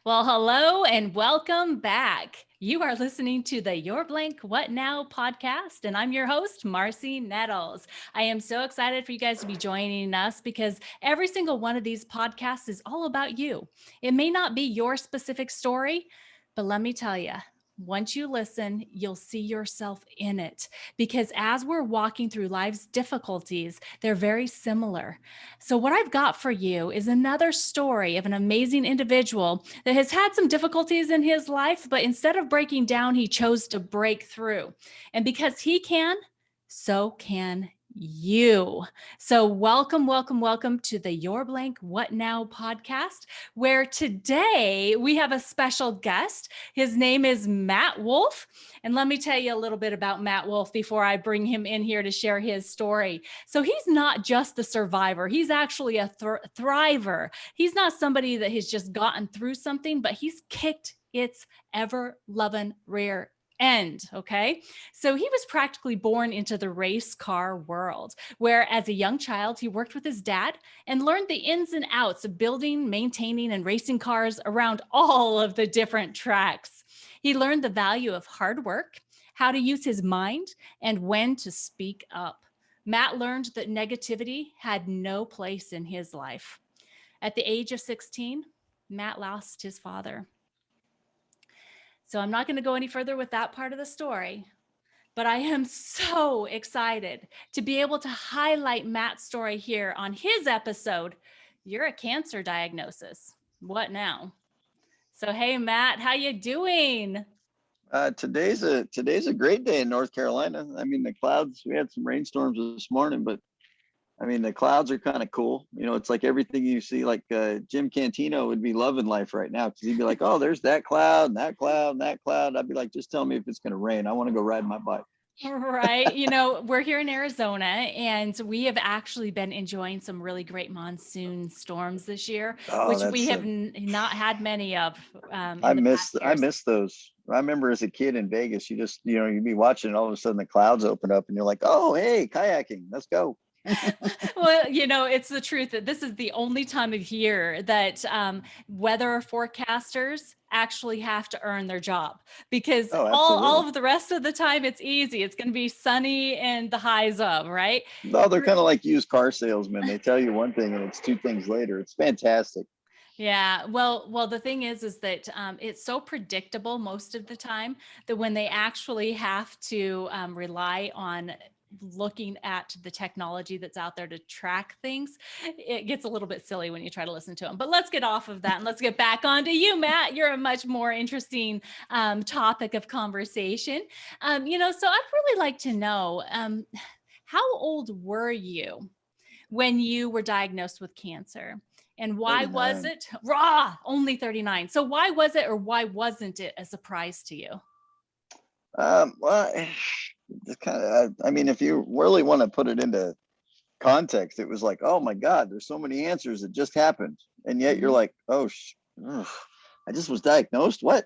Well, hello and welcome back. You are listening to the Your Blank What Now podcast, and I'm your host, Marcy Nettles. I am so excited for you guys to be joining us because every single one of these podcasts is all about you. It may not be your specific story, but let me tell you, once you listen, you'll see yourself in it because as we're walking through life's difficulties, they're very similar. So, what I've got for you is another story of an amazing individual that has had some difficulties in his life, but instead of breaking down, he chose to break through. And because he can, so can you. So, welcome to the Your Blank What Now podcast, where today we have a special guest. His name is Matt Wolfe. And let me tell you a little bit about Matt Wolfe before I bring him in here to share his story. So he's not just the survivor. He's actually a thriver. He's not somebody that has just gotten through something, but he's kicked its ever loving rear end. Okay. So he was practically born into the race car world, where as a young child, he worked with his dad and learned the ins and outs of building, maintaining, and racing cars around all of the different tracks. He learned the value of hard work, how to use his mind, and when to speak up. Matt learned that negativity had no place in his life. At the age of 16, Matt lost his father. So I'm not going to go any further with that part of the story, but I am so excited to be able to highlight Matt's story here on his episode. You're a cancer diagnosis. What now? So hey Matt, how you doing? Today's a great day in North Carolina. I mean, the clouds. We had some rainstorms this morning, but I mean, the clouds are kind of cool. You know, it's like everything you see. Like Jim Cantino would be loving life right now because he'd be like, "Oh, there's that cloud, and that cloud, and that cloud." I'd be like, "Just tell me if it's going to rain. I want to go ride my bike." Right. We're here in Arizona and we have actually been enjoying some really great monsoon storms this year, Oh, which we that's have not had many of I in the miss past I years. miss those. I remember as a kid in Vegas, you'd be watching, and all of a sudden the clouds open up, and you're like, "Oh, hey, kayaking, let's go." Well, it's the truth that this is the only time of year that weather forecasters actually have to earn their job because Oh, all absolutely. of the rest of the time it's easy. It's going to be sunny and the highs of, right? No, they're kind of like used car salesmen. They tell you one thing and it's two things later. It's fantastic. Yeah. Well, the thing is that it's so predictable most of the time that when they actually have to rely on looking at the technology that's out there to track things, it gets a little bit silly when you try to listen to them. But let's get off of that and let's get back onto you, Matt. You're a much more interesting topic of conversation. So I'd really like to know how old were you when you were diagnosed with cancer? And why was 39. it raw only 39? So why was it or why wasn't it a surprise to you? Well, it's kind of, I mean, if you really want to put it into context, it was like, oh my God, there's so many answers that just happened. And yet you're Mhm. like, oh, ugh, I just was diagnosed. What?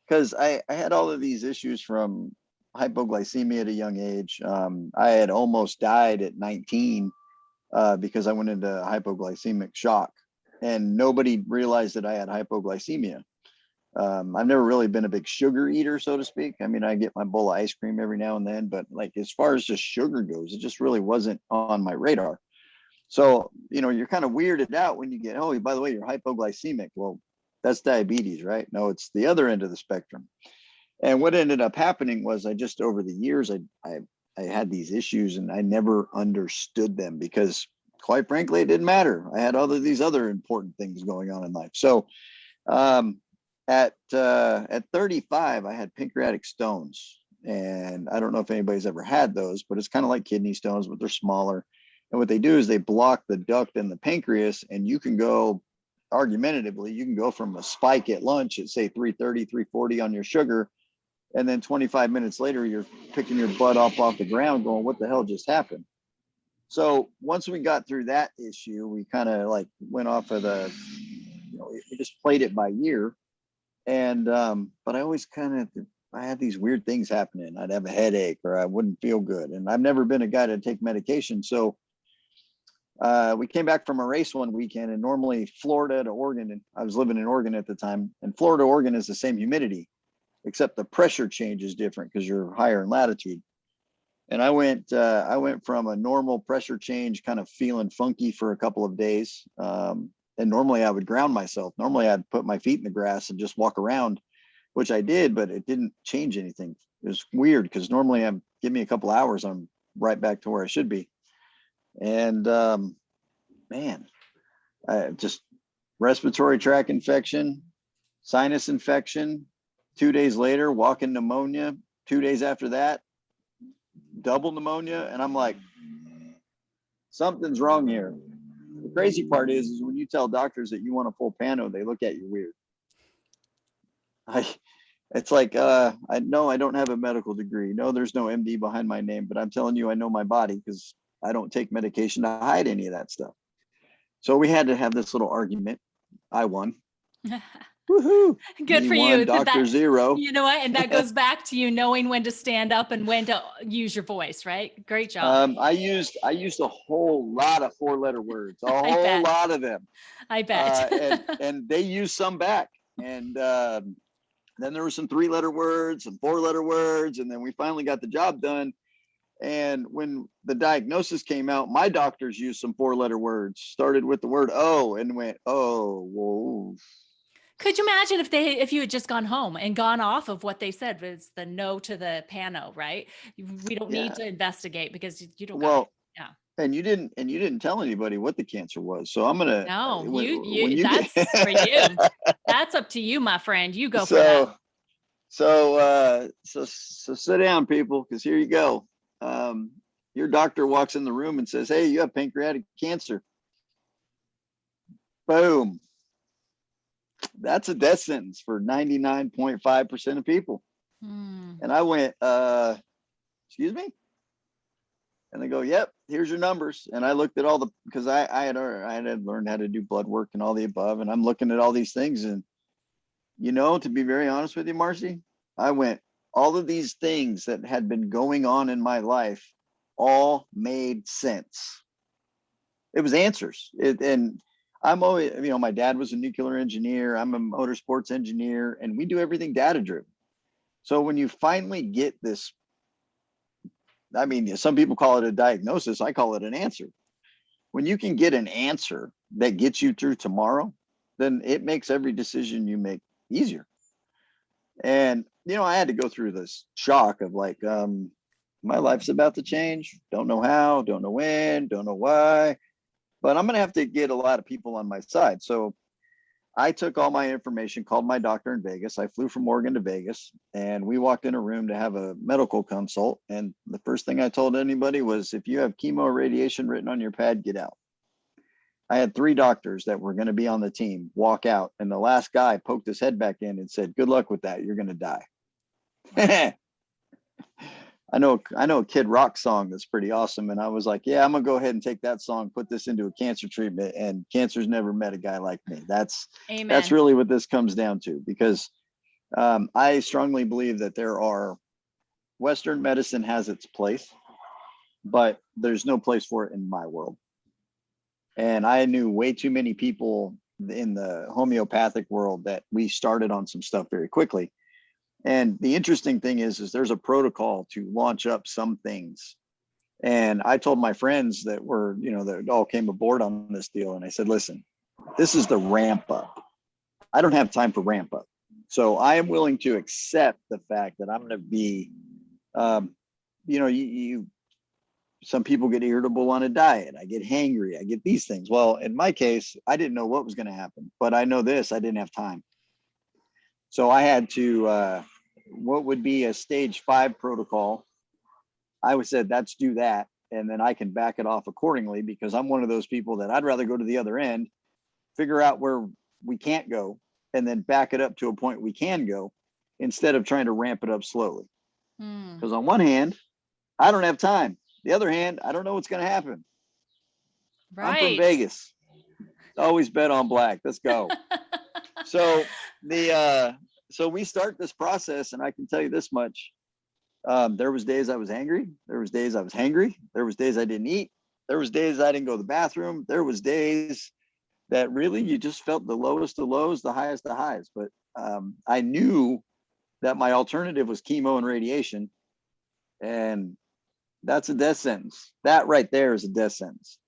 Because I had all of these issues from hypoglycemia at a young age. I had almost died at 19 because I went into hypoglycemic shock, and nobody realized that I had hypoglycemia. I've never really been a big sugar eater, so to speak. I mean, I get my bowl of ice cream every now and then, but like as far as just sugar goes, it just really wasn't on my radar. So, you're kind of weirded out when you get, oh, by the way, you're hypoglycemic. Well, that's diabetes, right? No, it's the other end of the spectrum. And what ended up happening was I just over the years, I had these issues and I never understood them because quite frankly, it didn't matter. I had all of these other important things going on in life. So um, at 35, I had pancreatic stones, and I don't know if anybody's ever had those, but it's kind of like kidney stones, but they're smaller. And what they do is they block the duct in the pancreas, and you can go argumentatively, you can go from a spike at lunch at say 330, 340 on your sugar, and then 25 minutes later, you're picking your butt off the ground, going, "What the hell just happened?" So once we got through that issue, we kind of like went off of we just played it by year. And but I always kind of I had these weird things happening. I'd have a headache or I wouldn't feel good, and I've never been a guy to take medication. So We came back from a race one weekend, and normally Florida to Oregon, and I was living in Oregon at the time, and Florida to Oregon is the same humidity, except the pressure change is different because you're higher in latitude. And I went from a normal pressure change, kind of feeling funky for a couple of days. And normally I would ground myself. Normally I'd put my feet in the grass and just walk around, which I did, but it didn't change anything. It was weird because normally give me a couple hours, I'm right back to where I should be. And man, I just respiratory tract infection, sinus infection. 2 days later, walking pneumonia. 2 days after that, double pneumonia. And I'm like, something's wrong here. The crazy part is when you tell doctors that you want a full pano, they look at you weird. It's like, I know I don't have a medical degree. No, there's no MD behind my name, but I'm telling you, I know my body because I don't take medication to hide any of that stuff. So we had to have this little argument. I won. Woohoo! Good for won, you. Doctor Zero. You know what? And that goes back to you knowing when to stand up and when to use your voice, right? Great job. I used a whole lot of 4-letter words, a I whole bet. lot of them. I bet. And they used some back. And then there were some 3-letter words and 4-letter words. And then we finally got the job done. And when the diagnosis came out, my doctors used some 4-letter words, started with the word O and went, oh, whoa. Could you imagine if you had just gone home and gone off of what they said was the no to the pano, right? We don't need to investigate because you don't got it. Yeah. And you didn't tell anybody what the cancer was. So I'm gonna that's for you. That's up to you, my friend. You go for that. So sit down, people, because here you go. Your doctor walks in the room and says, hey, you have pancreatic cancer. Boom. That's a death sentence for 99.5% of people. And I went, excuse me? And they go, yep, here's your numbers. And I looked at all because I had learned how to do blood work and all the above. And I'm looking at all these things. And, to be very honest with you, Marcy, I went, all of these things that had been going on in my life all made sense. It was answers. And I'm always, my dad was a nuclear engineer. I'm a motorsports engineer, and we do everything data driven. So when you finally get this, some people call it a diagnosis. I call it an answer. When you can get an answer that gets you through tomorrow, then it makes every decision you make easier. And, I had to go through this shock of like, my life's about to change. Don't know how, don't know when, don't know why. But I'm going to have to get a lot of people on my side. So I took all my information, called my doctor in Vegas. I flew from Oregon to Vegas, and we walked in a room to have a medical consult. And the first thing I told anybody was, if you have chemo or radiation written on your pad, get out. I had 3 doctors that were going to be on the team walk out. And the last guy poked his head back in and said, good luck with that. You're going to die. I know a Kid Rock song that's pretty awesome. And I was like, yeah, I'm gonna go ahead and take that song, put this into a cancer treatment, and cancer's never met a guy like me. That's really what this comes down to, because I strongly believe that Western medicine has its place, but there's no place for it in my world. And I knew way too many people in the homeopathic world that we started on some stuff very quickly. And the interesting thing is there's a protocol to launch up some things. And I told my friends that that all came aboard on this deal. And I said, listen, this is the ramp up. I don't have time for ramp up. So I am willing to accept the fact that I'm going to be, some people get irritable on a diet. I get hangry. I get these things. Well, in my case, I didn't know what was going to happen, but I know this, I didn't have time. So I had to, what would be a stage 5 protocol. I said, let's do that. And then I can back it off accordingly, because I'm one of those people that I'd rather go to the other end, figure out where we can't go, and then back it up to a point we can go, instead of trying to ramp it up slowly. Because on one hand, I don't have time. The other hand, I don't know what's going to happen. Right. I'm from Vegas. Always bet on black. Let's go. So we start this process, and I can tell you this much. There was days I was angry. There was days I was hangry. There was days I didn't eat. There was days I didn't go to the bathroom. There was days that really you just felt the lowest of lows, the highest of highs. But I knew that my alternative was chemo and radiation. And that's a death sentence. That right there is a death sentence.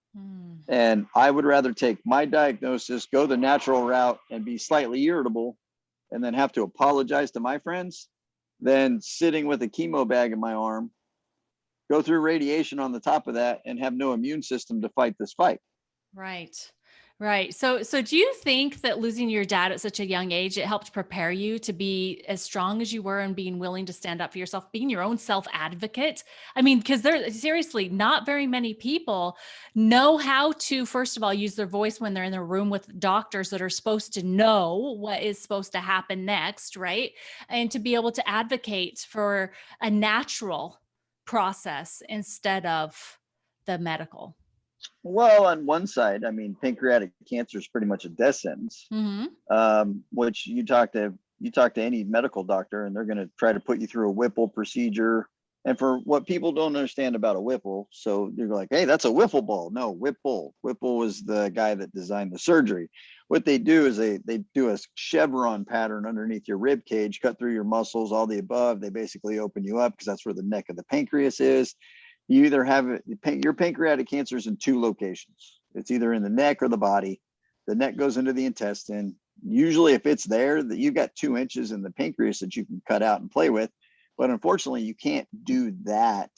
And I would rather take my diagnosis, go the natural route, and be slightly irritable, and then have to apologize to my friends, than sitting with a chemo bag in my arm, go through radiation on the top of that, and have no immune system to fight this fight. Right. Right. So do you think that losing your dad at such a young age, it helped prepare you to be as strong as you were and being willing to stand up for yourself, being your own self advocate? I mean, because there seriously, not very many people know how to, first of all, use their voice when they're in the room with doctors that are supposed to know what is supposed to happen next, right? And to be able to advocate for a natural process instead of the medical. Well, on one side, I mean, pancreatic cancer is pretty much a death sentence. Mm-hmm. Which you talk to any medical doctor, and they're going to try to put you through a Whipple procedure. And for what people don't understand about a Whipple, so you're like, hey, that's a wiffle ball. No, Whipple. Whipple was the guy that designed the surgery. What they do is they do a chevron pattern underneath your rib cage, cut through your muscles, all the above. They basically open you up because that's where the neck of the pancreas is. You either have your pancreatic cancer is in two locations. It's either in the neck or the body. The neck goes into the intestine. Usually if it's there, that you've got 2 inches in the pancreas that you can cut out and play with. But unfortunately, you can't do that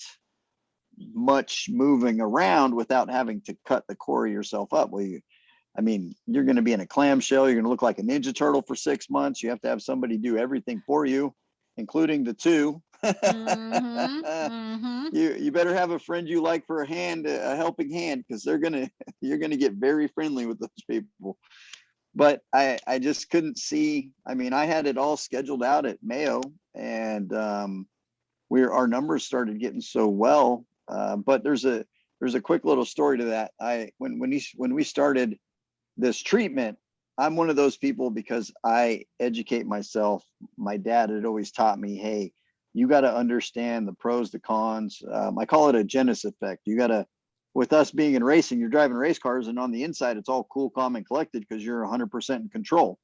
much moving around without having to cut the core of yourself up. Well, you're going to be in a clamshell. You're going to look like a Ninja Turtle for 6 months. You have to have somebody do everything for you, including the two. Mm-hmm. Mm-hmm. You better have a friend you like for a helping hand, because you're gonna get very friendly with those people. But I just couldn't see. I mean, I had it all scheduled out at Mayo, and our numbers started getting so well. But there's a quick little story to that. When we started this treatment, I'm one of those people, because I educate myself. My dad had always taught me, hey, you got to understand the pros, the cons. I call it a Genesis effect. With us being in racing, you're driving race cars, and on the inside, it's all cool, calm, and collected because you're 100% in control.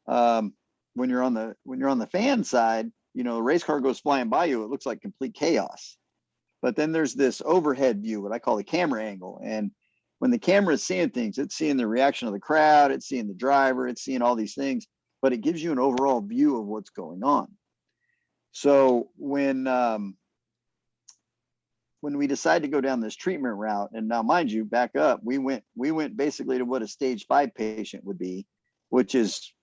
When you're on the fan side, the race car goes flying by you, it looks like complete chaos. But then there's this overhead view, what I call the camera angle. And when the camera is seeing things, it's seeing the reaction of the crowd, it's seeing the driver, it's seeing all these things, but it gives you an overall view of what's going on. So when we decided to go down this treatment route, and now mind you, back up, we went basically to what a stage 5 patient would be, which is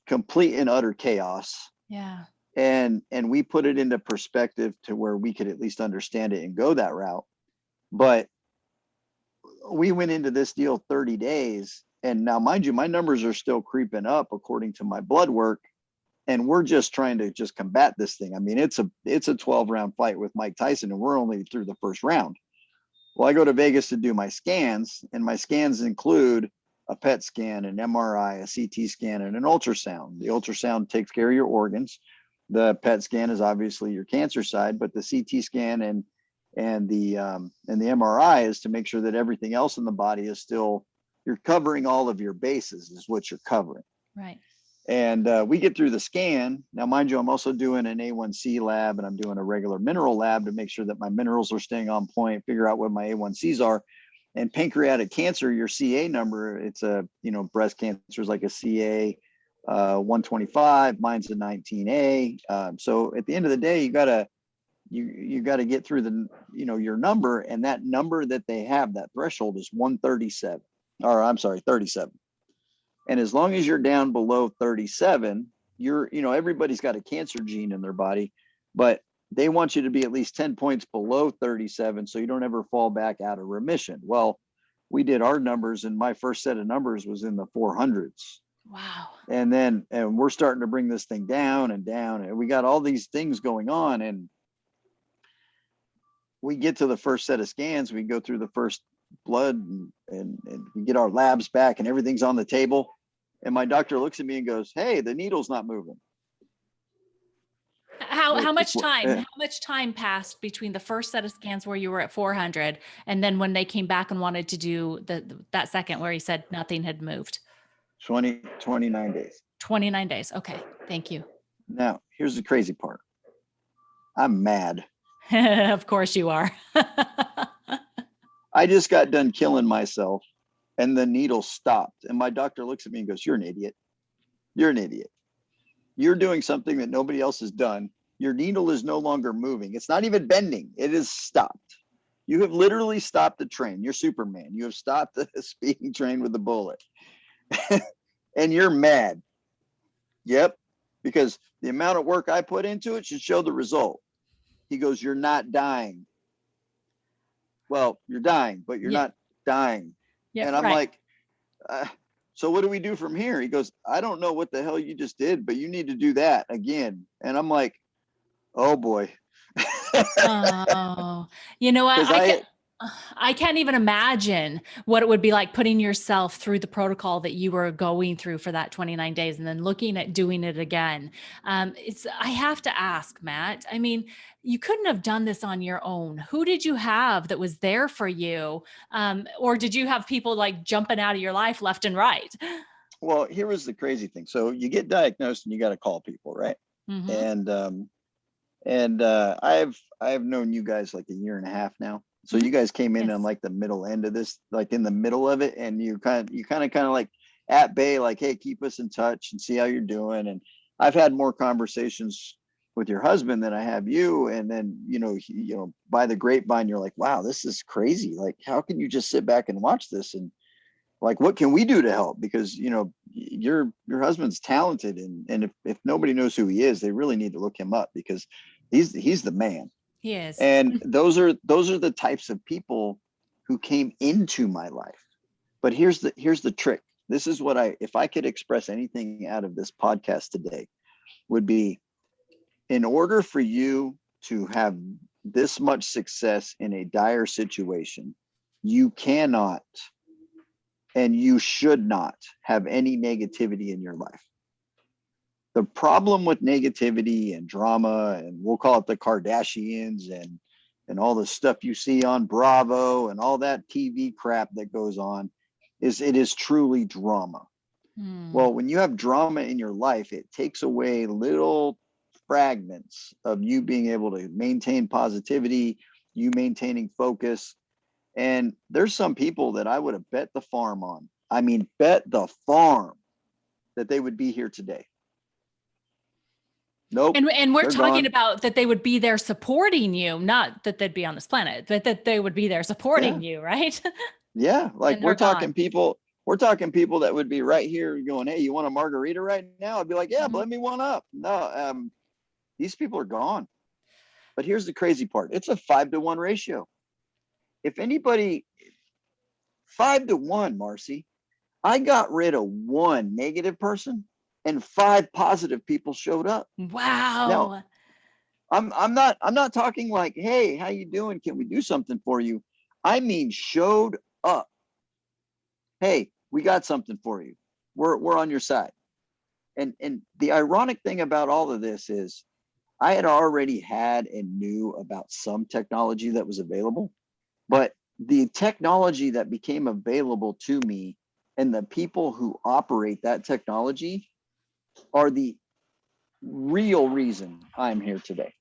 complete and utter chaos. Yeah. And we put it into perspective to where we could at least understand it and go that route. But we went into this deal 30 days. And now, mind you, my numbers are still creeping up according to my blood work. And we're just trying to combat this thing. I mean, it's a 12-round fight with Mike Tyson, and we're only through the first round. Well, I go to Vegas to do my scans, and my scans include a PET scan, an MRI, a CT scan, and an ultrasound. The ultrasound takes care of your organs. The PET scan is obviously your cancer side, but the CT scan and the MRI is to make sure that everything else in the body is still, you're covering all of your bases, is what you're covering. Right. And we get through the scan. Now, mind you, I'm also doing an A1C lab, and I'm doing a regular mineral lab to make sure that my minerals are staying on point, figure out what my A1Cs are. And pancreatic cancer, your CA number, it's breast cancer is like a CA 125, mine's a 19A. So at the end of the day, you gotta get through your number, and that number that they have, that threshold, is 137, or I'm sorry, 37. And as long as you're down below 37, everybody's got a cancer gene in their body, but they want you to be at least 10 points below 37 so you don't ever fall back out of remission. Well, we did our numbers, and my first set of numbers was in the 400s. wow. And we're starting to bring this thing down and down, and we got all these things going on, and we get to the first set of scans, we go through the first blood, and we get our labs back, and everything's on the table. And my doctor looks at me and goes, hey, the needle's not moving. How much time? uh, How much time passed between the first set of scans where you were at 400 and then when they came back and wanted to do that second where he said nothing had moved? 29 days. 29 days. Okay. Thank you. Now, here's the crazy part. I'm mad. Of course you are. I just got done killing myself and the needle stopped. And my doctor looks at me and goes, "You're an idiot. You're an idiot. You're doing something that nobody else has done. Your needle is no longer moving. It's not even bending. It is stopped. You have literally stopped the train. You're Superman. You have stopped the speeding train with a bullet." And you're mad. Yep. Because the amount of work I put into it should show the result. He goes, "You're not dying." Well, you're dying, but you're Yeah. not dying. Yeah. And I'm Right. like, so what do we do from here? He goes, "I don't know what the hell you just did, but you need to do that again." And I'm like, oh boy. Oh, you know what? Because I, I can't even imagine what it would be like putting yourself through the protocol that you were going through for that 29 days and then looking at doing it again. I have to ask, Matt, I mean, you couldn't have done this on your own. Who did you have that was there for you? Or did you have people like jumping out of your life left and right? well, here was the crazy thing. So you get diagnosed and you got to call people, right? Mm-hmm. And I've known you guys like a year and a half now. So Mm-hmm. you guys came in on Yes. like the middle end of this, like in the middle of it, and you kind of like at bay, like, "Hey, keep us in touch and see how you're doing." And I've had more conversations with your husband than I have you. And then by the grapevine, you're like, "Wow, this is crazy. Like, how can you just sit back and watch this?" And like, what can we do to help? Because your husband's talented, and if nobody knows who he is, they really need to look him up because he's the man. He is. And those are the types of people who came into my life. But here's the trick. This is what if I could express anything out of this podcast today, would be, in order for you to have this much success in a dire situation, you cannot and you should not have any negativity in your life. The problem with negativity and drama, and we'll call it the Kardashians and all the stuff you see on Bravo and all that TV crap that goes on, is it is truly drama. Hmm. Well, when you have drama in your life, it takes away little fragments of you being able to maintain positivity, you maintaining focus. And there's some people that I would have bet the farm on. I mean, bet the farm that they would be here today. Nope, And we're they're talking gone. about that they would be there supporting you, not that they'd be on this planet, but that they would be there Yeah, supporting you, right? yeah. Like And they're gone. we're talking people that would be right here going, "Hey, you want a margarita right now?" I'd be like, "Yeah, Mhm. blend me one up." No, these people are gone. But here's the crazy part: it's a 5-to-1 ratio. If anybody, 5-to-1, Marcy, I got rid of one negative person and 5 positive people showed up. Now, Wow. I'm not talking like, "Hey, how you doing? Can we do something for you?" I mean, showed up. "Hey, we got something for you. We're on your side." And the ironic thing about all of this is I had already had and knew about some technology that was available, but the technology that became available to me and the people who operate that technology are the real reason I'm here today.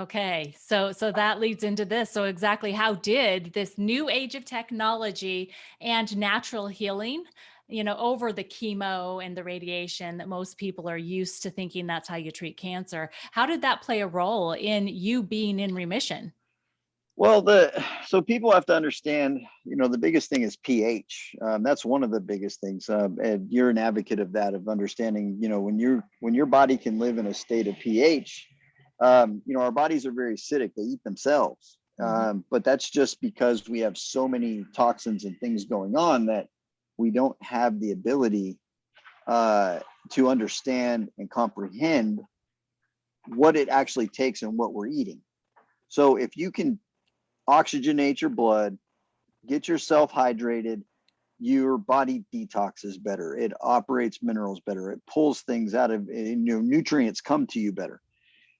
Okay. So that leads into this. So exactly how did this new age of technology and natural healing, over the chemo and the radiation that most people are used to thinking that's how you treat cancer, how did that play a role in you being in remission? Well, so people have to understand, the biggest thing is pH. That's one of the biggest things, and you're an advocate of that, of understanding, when your body can live in a state of pH. Our bodies are very acidic; they eat themselves. Mhm. But that's just because we have so many toxins and things going on that we don't have the ability uh, to understand and comprehend what it actually takes and what we're eating. So if you can oxygenate your blood, get yourself hydrated, your body detoxes better. It operates minerals better. It pulls things out of, nutrients come to you better.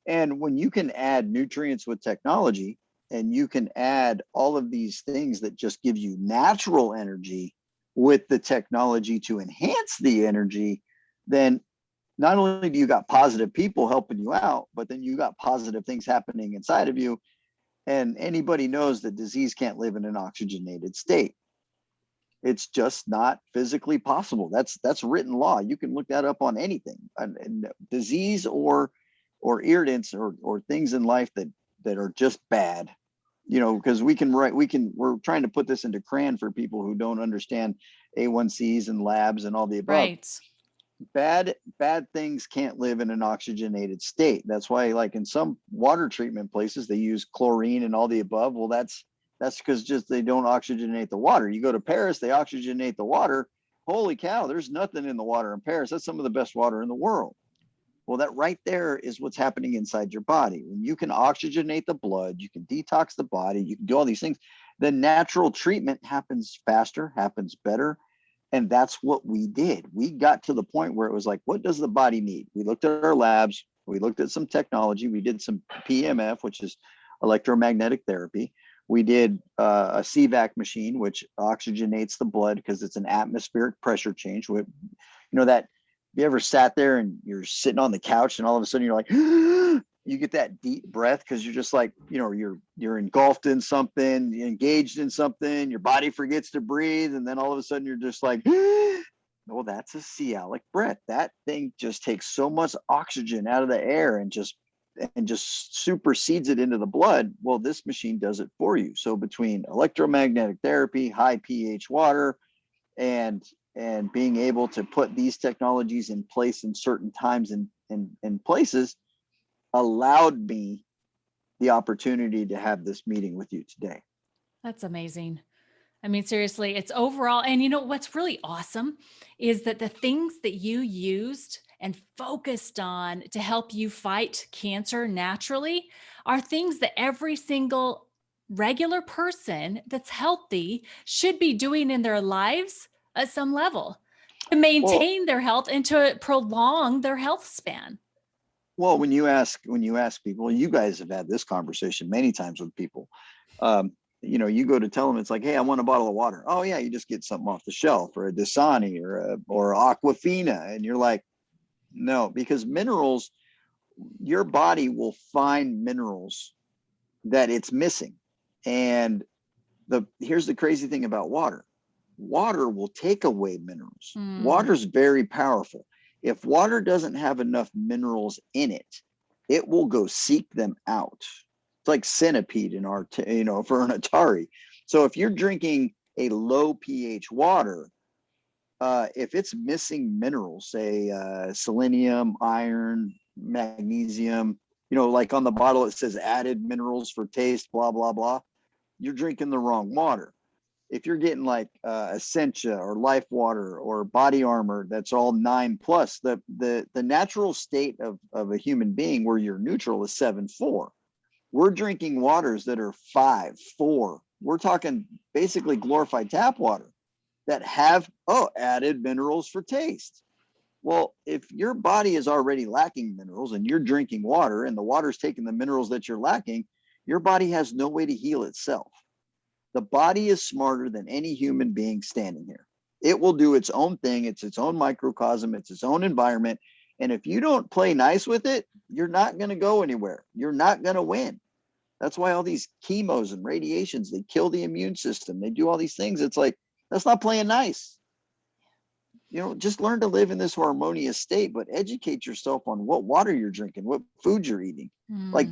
And when you can add nutrients with technology, and you can add all of these things that just give you natural energy with the technology to enhance the energy, then not only do you got positive people helping you out, but then you got positive things happening inside of you. And anybody knows that disease can't live in an oxygenated state. It's just not physically possible. That's written law. You can look that up on anything. And disease or irritants or things in life that are just bad. Because we're trying to put this into crayon for people who don't understand A1Cs and labs and all the above. Right. Bad things can't live in an oxygenated state. That's why, like in some water treatment places, they use chlorine and all the above. Well, that's because just they don't oxygenate the water. You go to Paris, they oxygenate the water. Holy cow, there's nothing in the water in Paris. That's some of the best water in the world. Well, that right there is what's happening inside your body. When you can oxygenate the blood, you can detox the body, you can do all these things. The natural treatment happens faster, happens better. And that's what we did. We got to the point where it was like, what does the body need? We looked at our labs, we looked at some technology, we did some PMF, which is electromagnetic therapy. We did a CVAC machine, which oxygenates the blood because it's an atmospheric pressure change. That you ever sat there and you're sitting on the couch and all of a sudden you're like, you get that deep breath because you're just like, you're engulfed in something, engaged in something, your body forgets to breathe. And then all of a sudden you're just like, well, that's a Cialic breath. That thing just takes so much oxygen out of the air and just supersedes it into the blood. Well, this machine does it for you. So between electromagnetic therapy, high pH water, and being able to put these technologies in place in certain times and places allowed me the opportunity to have this meeting with you today. That's amazing. I mean, seriously, it's overall. And what's really awesome is that the things that you used and focused on to help you fight cancer naturally are things that every single regular person that's healthy should be doing in their lives at some level to Well, maintain their health and to prolong their health span. well, when you ask people, you guys have had this conversation many times with people. You go to tell them, it's like, hey, I want a bottle of water. Oh yeah, you just get something off the shelf, or a Dasani or Aquafina, and you're like, no, because minerals, your body will find minerals that it's missing. And here's the crazy thing about water. Water will take away minerals. Water's very powerful. If water doesn't have enough minerals in it, it will go seek them out. It's like centipede in for an Atari. So if you're drinking a low pH water, if it's missing minerals, say selenium, iron, magnesium, like on the bottle it says added minerals for taste, blah, blah, blah, you're drinking the wrong water. If you're getting like Essentia or Life Water or Body Armor, that's all 9+. The natural state of a human being where you're neutral is 7.4. We're drinking waters that are 5.4. We're talking basically glorified tap water that have added minerals for taste. Well, if your body is already lacking minerals and you're drinking water and the water's taking the minerals that you're lacking, your body has no way to heal itself. The body is smarter than any human being standing here. It will do its own thing. It's its own microcosm. It's its own environment. And if you don't play nice with it, you're not going to go anywhere. You're not going to win. That's why all these chemos and radiations, they kill the immune system. They do all these things. It's like, that's not playing nice. Just learn to live in this harmonious state, but educate yourself on what water you're drinking, what food you're eating. Like,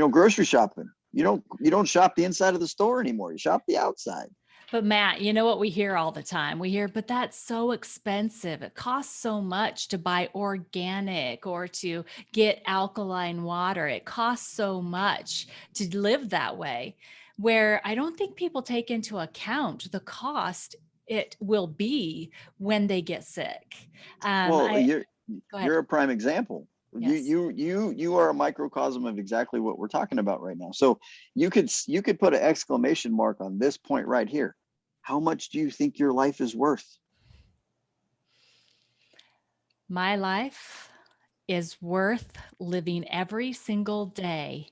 grocery shopping. You don't shop the inside of the store anymore. You shop the outside. But Matt, you know what we hear all the time? We hear, but that's so expensive. It costs so much to buy organic or to get alkaline water. It costs so much to live that way, where I don't think people take into account the cost it will be when they get sick. Well, Go ahead. you're a prime example. Yes. You are a microcosm of exactly what we're talking about right now. So you could put an exclamation mark on this point right here. How much do you think your life is worth? My life is worth living every single day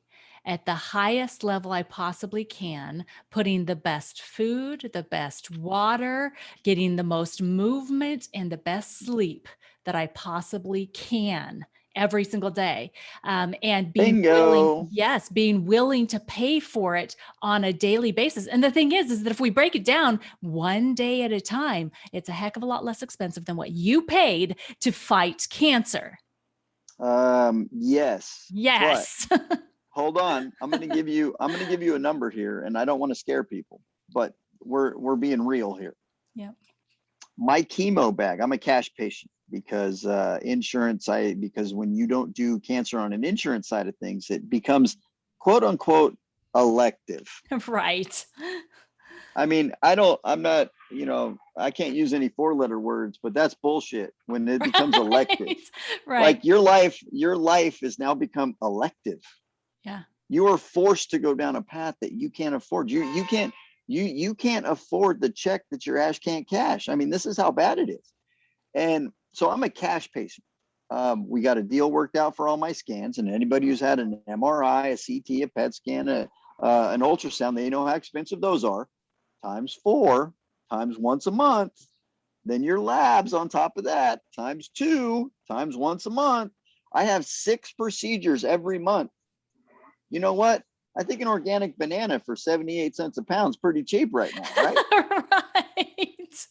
at the highest level I possibly can, putting the best food, the best water, getting the most movement, and the best sleep that I possibly can every single day. And being willing, Bingo. yes, being willing to pay for it on a daily basis. And the thing is that if we break it down one day at a time, it's a heck of a lot less expensive than what you paid to fight cancer. Yes, but Yes. hold on. I'm going to give you a number here, and I don't want to scare people, but we're being real here. Yeah. My chemo bag, I'm a cash patient because insurance, because when you don't do cancer on an insurance side of things, it becomes quote unquote elective. Right. I mean, I'm not, I can't use any 4-letter words, but that's bullshit when it becomes elective. Right. Right. Like your life has now become elective. Yeah. You are forced to go down a path that you can't afford. You can't afford the check that your ass can't cash. I mean, this is how bad it is. And so I'm a cash patient. We got a deal worked out for all my scans, and anybody who's had an MRI, a CT, a PET scan, an ultrasound, they know how expensive those are. Times 4, times once a month. Then your labs on top of that, times 2, times once a month. I have 6 procedures every month. You know what? I think an organic banana for 78 cents a pound is pretty cheap right now, right? Right.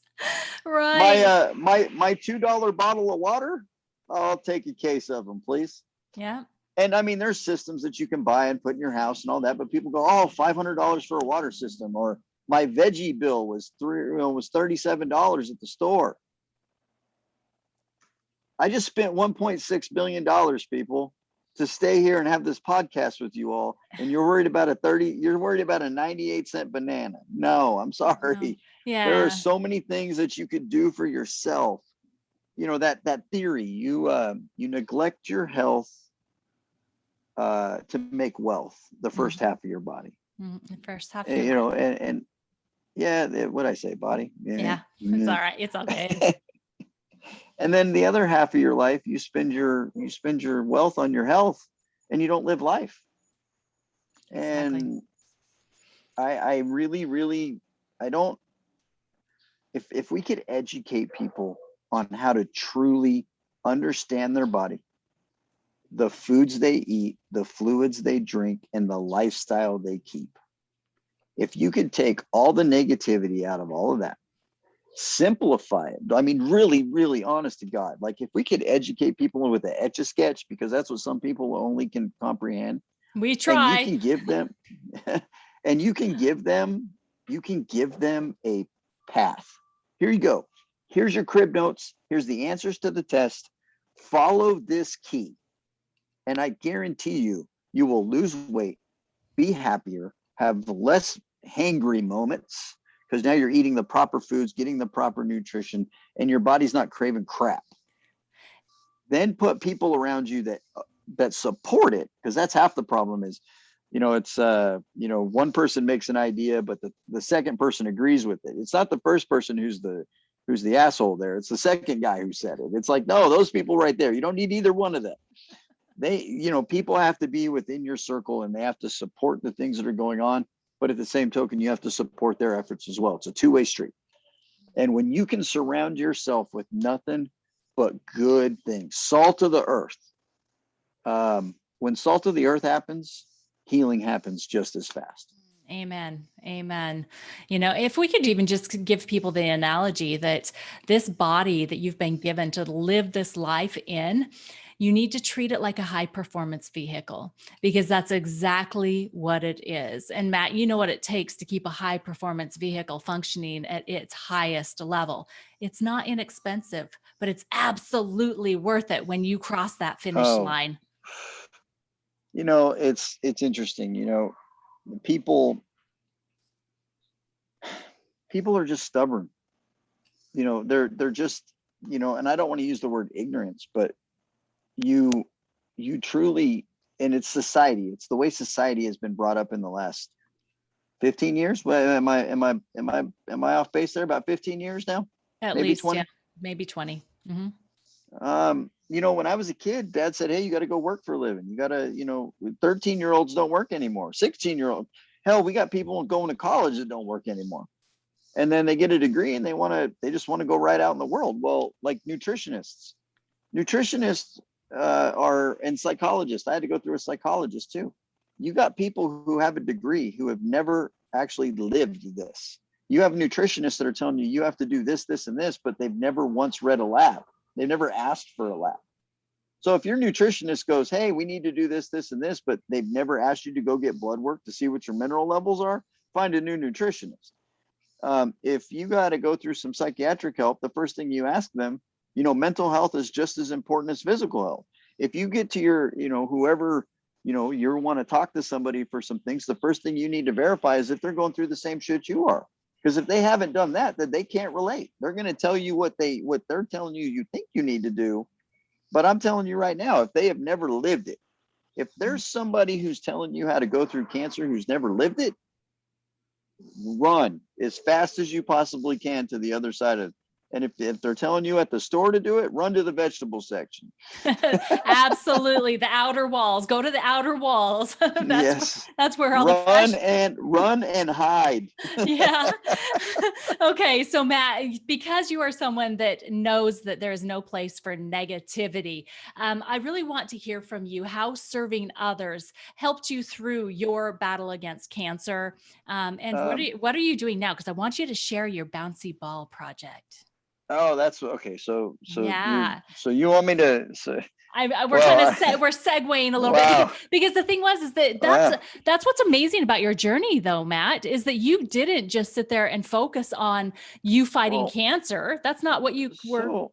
My Right. uh my $2 bottle of water, I'll take a case of them, please. Yeah. And I mean, there's systems that you can buy and put in your house and all that, but people go, oh, $500 for a water system, or my veggie bill was $37 at the store. I just spent $1.6 billion, people, to stay here and have this podcast with you all. And you're worried about a 98-cent banana. No, I'm No. sorry. There are Yeah. so many things that you could do for yourself. That theory, you neglect your health to make wealth, the first half of your body. The first half of And, your life. and yeah, what I say, body. Yeah. Yeah. It's all right. It's all good. And then the other half of your life, you spend your wealth on your health, and you don't live life. Exactly. And I really, really, I don't. If we could educate people on how to truly understand their body, the foods they eat, the fluids they drink, and the lifestyle they keep. If you could take all the negativity out of all of that, simplify it. I mean, really, really honest to God. Like if we could educate people with the etch a sketch, because that's what some people only can comprehend, We and you try. can give them, and you can give them a path. Here you go. Here's your crib notes. Here's the answers to the test. Follow this key. And I guarantee you will lose weight, be happier, have less hangry moments, because now you're eating the proper foods, getting the proper nutrition, and your body's not craving crap. Then put people around you that support it, because that's half the problem is, it's one person makes an idea, but the second person agrees with it. It's not the first person who's the asshole there. It's the second guy who said it. It's like, no, those people right there, you don't need either one of them. People have to be within your circle, and they have to support the things that are going on. But at the same token, you have to support their efforts as well. It's a two-way street. And when you can surround yourself with nothing but good things, salt of the earth, when salt of the earth happens, healing happens just as fast. Amen. Amen. If we could even just give people the analogy that this body that you've been given to live this life in, you need to treat it like a high performance vehicle, because that's exactly what it is. And Matt, you know what it takes to keep a high performance vehicle functioning at its highest level. It's not inexpensive, but it's absolutely worth it when you cross that finish Oh, line. it's interesting. People people are just stubborn. They're just, and I don't want to use the word ignorance, but you you truly, and it's society. It's the way society has been brought up in the last 15 years. Well, am I off base there? About 15 years now, At maybe least, yeah, 20. maybe 20. Mhm. when I was a kid, dad said, hey, you got to go work for a living. You got to, 13-year-olds don't work anymore. 16-year-old. Hell, we got people going to college that don't work anymore. And then they get a degree and they just want to go right out in the world. Well, like nutritionists are, and psychologists. I had to go through a psychologist too. You got people who have a degree who have never actually lived this. You have nutritionists that are telling you have to do this, this, and this, but they've never once read a lab. They've never asked for a lab. So if your nutritionist goes, hey, we need to do this, this, and this, but they've never asked you to go get blood work to see what your mineral levels are, find a new nutritionist. If you got to go through some psychiatric help, the first thing you ask them, mental health is just as important as physical health. If you get to your, whoever, you want to talk to somebody for some things, the first thing you need to verify is if they're going through the same shit you are. Because if they haven't done that, then they can't relate. They're going to tell you what they're telling you think you need to do. But I'm telling you right now, if they have never lived it, if there's somebody who's telling you how to go through cancer who's never lived it, run as fast as you possibly can to the other side of it. And if they're telling you at the store to do it, run to the vegetable section. Absolutely. The outer walls. Go to the outer walls. Yes. That's where all the run and hide. Yeah. Okay. So Matt, because you are someone that knows that there is no place for negativity, I really want to hear from you how serving others helped you through your battle against cancer. And what are you doing now? Because I want you to share your bouncy ball project. Oh, that's okay. So Yeah. you want me to say? We're we're segueing a little wow. bit because the thing is that that's what's amazing about your journey though, Matt, is that you didn't just sit there and focus on you fighting cancer. That's not what you were.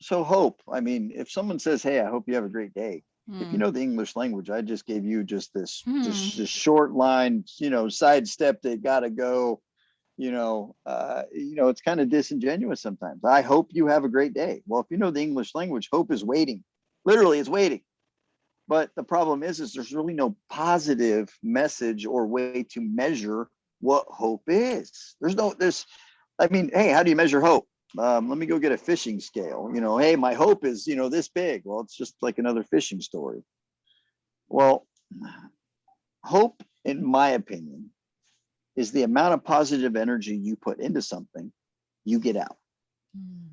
So hope. I mean, if someone says, hey, I hope you have a great day. If you know the English language, I just gave you just this short line, sidestep that gotta go. It's kind of disingenuous sometimes. I hope you have a great day. Well, if you know the English language, hope is waiting. Literally, it's waiting. But the problem is there's really no positive message or way to measure what hope is. Hey, how do you measure hope? Let me go get a fishing scale. Hey, my hope is, this big. Well, it's just like another fishing story. Well, hope, in my opinion, is the amount of positive energy you put into something, you get out.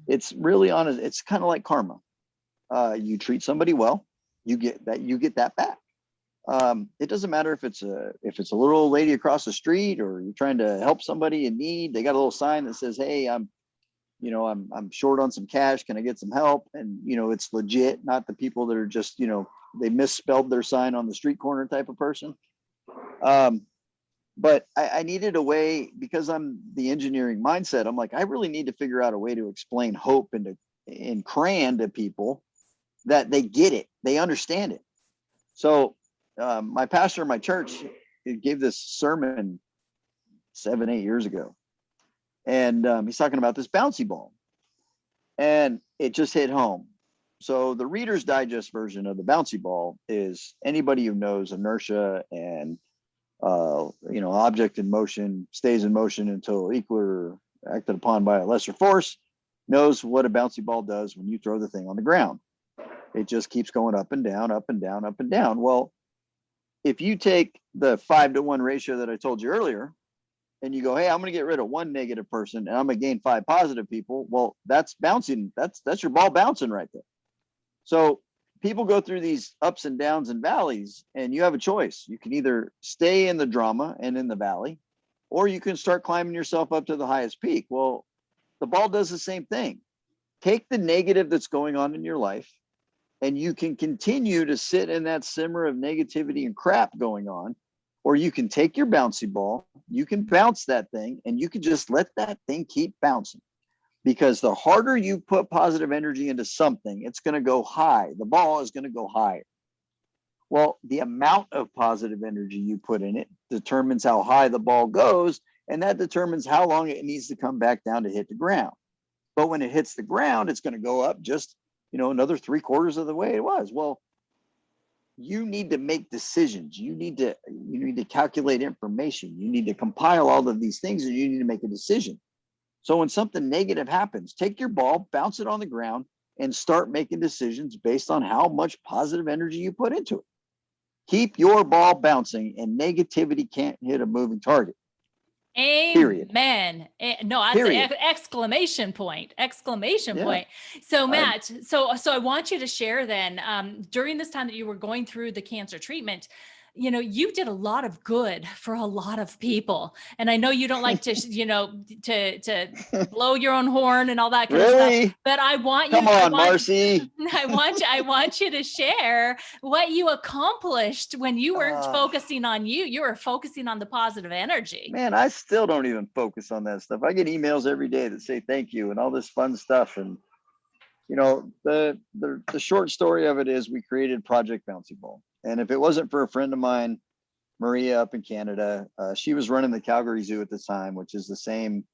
It's really honest. It's kind of like karma. You treat somebody well, you get that back. It doesn't matter if it's a little old lady across the street or you're trying to help somebody in need. They got a little sign that says, hey, I'm short on some cash. Can I get some help? And, it's legit, not the people that are just, they misspelled their sign on the street corner type of person. But I needed a way, because I'm the engineering mindset. I'm like, I really need to figure out a way to explain hope in crayon to people that they get it, they understand it. So my pastor in my church gave this sermon 7-8 years ago, and he's talking about this bouncy ball, and it just hit home. So the Reader's Digest version of the bouncy ball is anybody who knows inertia and object in motion stays in motion until equal or acted upon by a lesser force, knows what a bouncy ball does when you throw the thing on the ground. It just keeps going up and down, up and down, up and down. Well, if you take the 5-to-1 ratio that I told you earlier, and you go, hey, I'm going to get rid of one negative person and I'm going to gain 5 positive people. Well, that's bouncing. That's your ball bouncing right there. So people go through these ups and downs and valleys, and you have a choice. You can either stay in the drama and in the valley, or you can start climbing yourself up to the highest peak. Well, the ball does the same thing. Take the negative that's going on in your life, and you can continue to sit in that simmer of negativity and crap going on, or you can take your bouncy ball, you can bounce that thing, and you can just let that thing keep bouncing. Because the harder you put positive energy into something, it's going to go high. The ball is going to go higher. Well, the amount of positive energy you put in it determines how high the ball goes, and that determines how long it needs to come back down to hit the ground. But when it hits the ground, it's going to go up just, another 3/4 of the way it was. Well, you need to make decisions. You need to calculate information. You need to compile all of these things, and you need to make a decision. So when something negative happens, take your ball, bounce it on the ground, and start making decisions based on how much positive energy you put into it. Keep your ball bouncing, and negativity can't hit a moving target. Period. Amen. No, that's Period. an exclamation point. Exclamation Yeah. point. So Matt, so I want you to share then, during this time that you were going through the cancer treatment, you know, you did a lot of good for a lot of people. And I know you don't like to, you know, to blow your own horn and all that kind of stuff, Really? but I want Come you, on, Marcy. I want you to share what you accomplished when you weren't focusing on you. You were focusing on the positive energy. Man, I still don't even focus on that stuff. I get emails every day that say thank you and all this fun stuff. And you know, the short story of it is we created Project Bouncy Ball. And if it wasn't for a friend of mine, Maria up in Canada, she was running the Calgary Zoo at the time, which is the same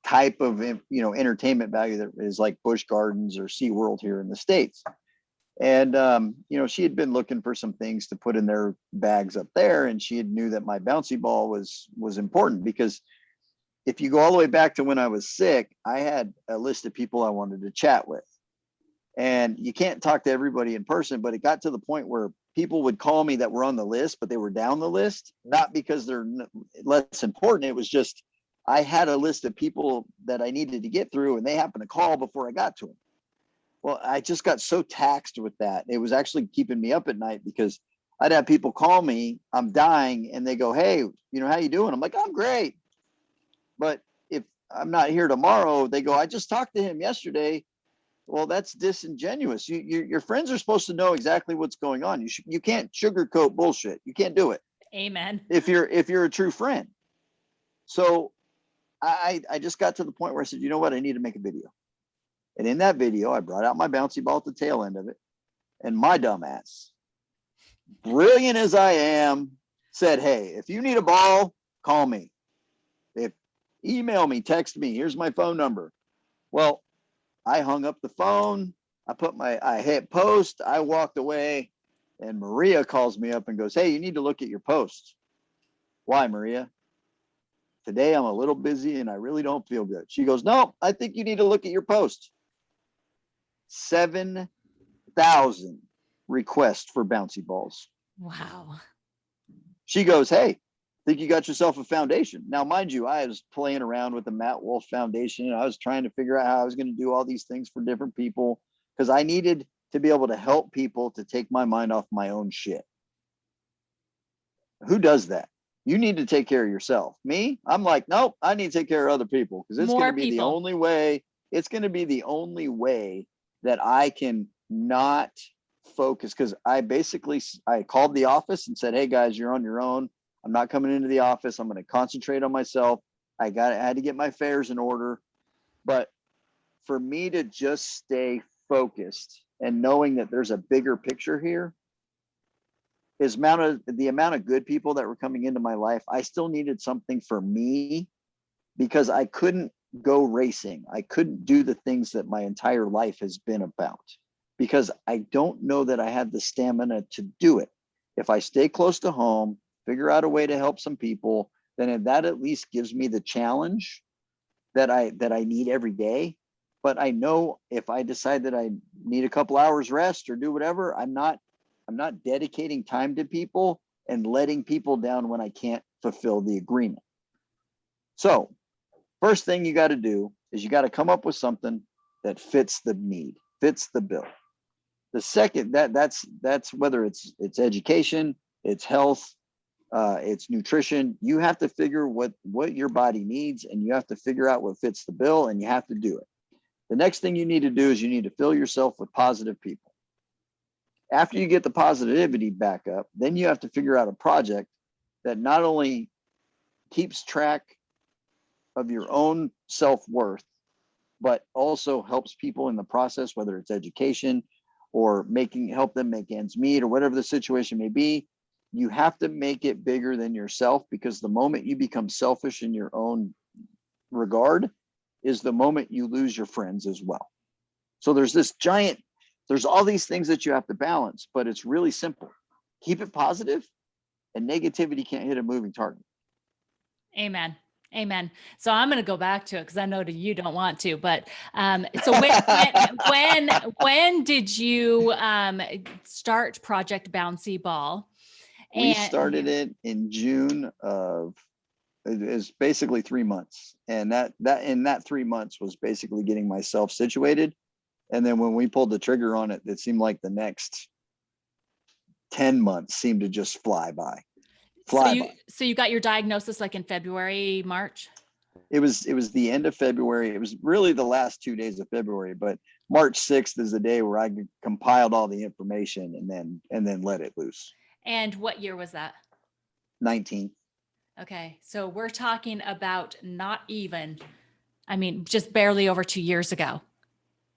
type of, you know, entertainment value that is like Busch Gardens or SeaWorld here in the States. And you know, she had been looking for some things to put in their bags up there, and she had knew that my bouncy ball was important, because if you go all the way back to when I was sick, I had a list of people I wanted to chat with. And you can't talk to everybody in person, but it got to the point where people would call me that were on the list, but they were down the list, not because they're less important. It was just, I had a list of people that I needed to get through, and they happened to call before I got to them. Well, I just got so taxed with that. It was actually keeping me up at night, because I'd have people call me, I'm dying, and they go, hey, you know, how you doing? I'm like, I'm great. But if I'm not here tomorrow, they go, I just talked to him yesterday. Well, that's disingenuous. Your friends are supposed to know exactly what's going on. You can't sugarcoat bullshit. You can't do it. Amen. If you're a true friend. So I just got to the point where I said, you know what? I need to make a video. And in that video, I brought out my bouncy ball at the tail end of it. And my dumbass, brilliant as I am, said, hey, if you need a ball, call me. If email me, text me, here's my phone number. Well, I hung up the phone. I hit post. I walked away, and Maria calls me up and goes, hey, you need to look at your posts. Why, Maria? Today I'm a little busy and I really don't feel good. She goes, no, I think you need to look at your posts. 7,000 requests for bouncy balls. Wow. She goes, hey, think you got yourself a foundation. Now, mind you, I was playing around with the Matt Wolfe Foundation, and I was trying to figure out how I was going to do all these things for different people, because I needed to be able to help people to take my mind off my own shit. Who does that? You need to take care of yourself. Me, I'm like, nope, I need to take care of other people, because it's going to be the only way. It's going to be the only way that I can not focus, because I called the office and said, hey guys, you're on your own. I'm not coming into the office. I'm going to concentrate on myself. I had to get my affairs in order. But for me to just stay focused and knowing that there's a bigger picture here, is the amount of good people that were coming into my life, I still needed something for me, because I couldn't go racing. I couldn't do the things that my entire life has been about, because I don't know that I had the stamina to do it. If I stay close to home, figure out a way to help some people, then that at least gives me the challenge that I need every day. But I know if I decide that I need a couple hours rest or do whatever, I'm not dedicating time to people and letting people down when I can't fulfill the agreement. So first thing you got to do is you got to come up with something that fits the need, fits the bill. The second, that's whether it's education, it's health, it's nutrition. You have to figure what your body needs, and you have to figure out what fits the bill, and you have to do it. The next thing you need to do is you need to fill yourself with positive people. After you get the positivity back up, then you have to figure out a project that not only keeps track of your own self-worth, but also helps people in the process, whether it's education or help them make ends meet, or whatever the situation may be. You have to make it bigger than yourself, because the moment you become selfish in your own regard is the moment you lose your friends as well. So there's all these things that you have to balance, but it's really simple. Keep it positive, and negativity can't hit a moving target. Amen. Amen. So I'm going to go back to it because I know that you don't want to, but so when did you start Project Bouncy Ball? We And started it in June of, it is basically 3 months. And that in that 3 months was basically getting myself situated. And then when we pulled the trigger on it, it seemed like the next 10 months seemed to just fly by. so Fly you by. so you got your diagnosis like in February, March? It was the end of February. It was really the last 2 days of February, but March 6th is the day where I compiled all the information and then let it loose. And what year was that? 19. Okay. So we're talking about not even, I mean, just barely over 2 years ago.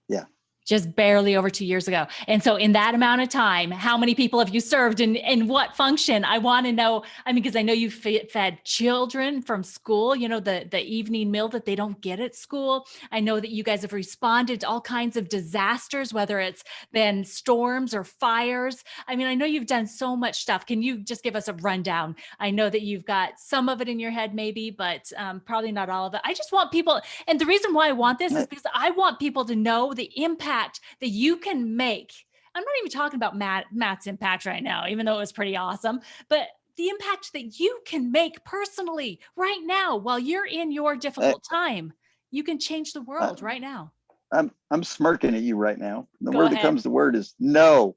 Yeah. Just barely over 2 years ago. And so in that amount of time, how many people have you served in what function? I want to know. I mean, because I know you fed children from school, you know, the evening meal that they don't get at school. I know that you guys have responded to all kinds of disasters, whether it's been storms or fires. I mean, I know you've done so much stuff. Can you just give us a rundown? I know that you've got some of it in your head, maybe, but probably not all of it. I just want people, and the reason why I want this is because I want people to know the impact that you can make. I'm not even talking about Matt's impact right now, even though it was pretty awesome, but the impact that you can make personally right now while you're in your I, difficult time. You can change the I, world right now. I'm smirking at you right now. The Go word that ahead. comes to word is no.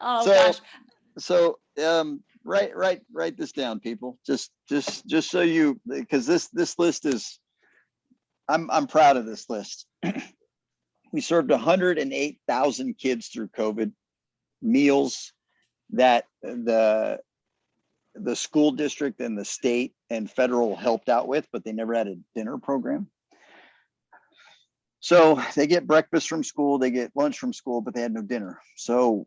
Oh so gosh. write this down, people. Just so you, because this list is, I'm proud of this list. We served 108,000 kids through COVID, meals that the school district and the state and federal helped out with, but they never had a dinner program. So they get breakfast from school, they get lunch from school, but they had no dinner. So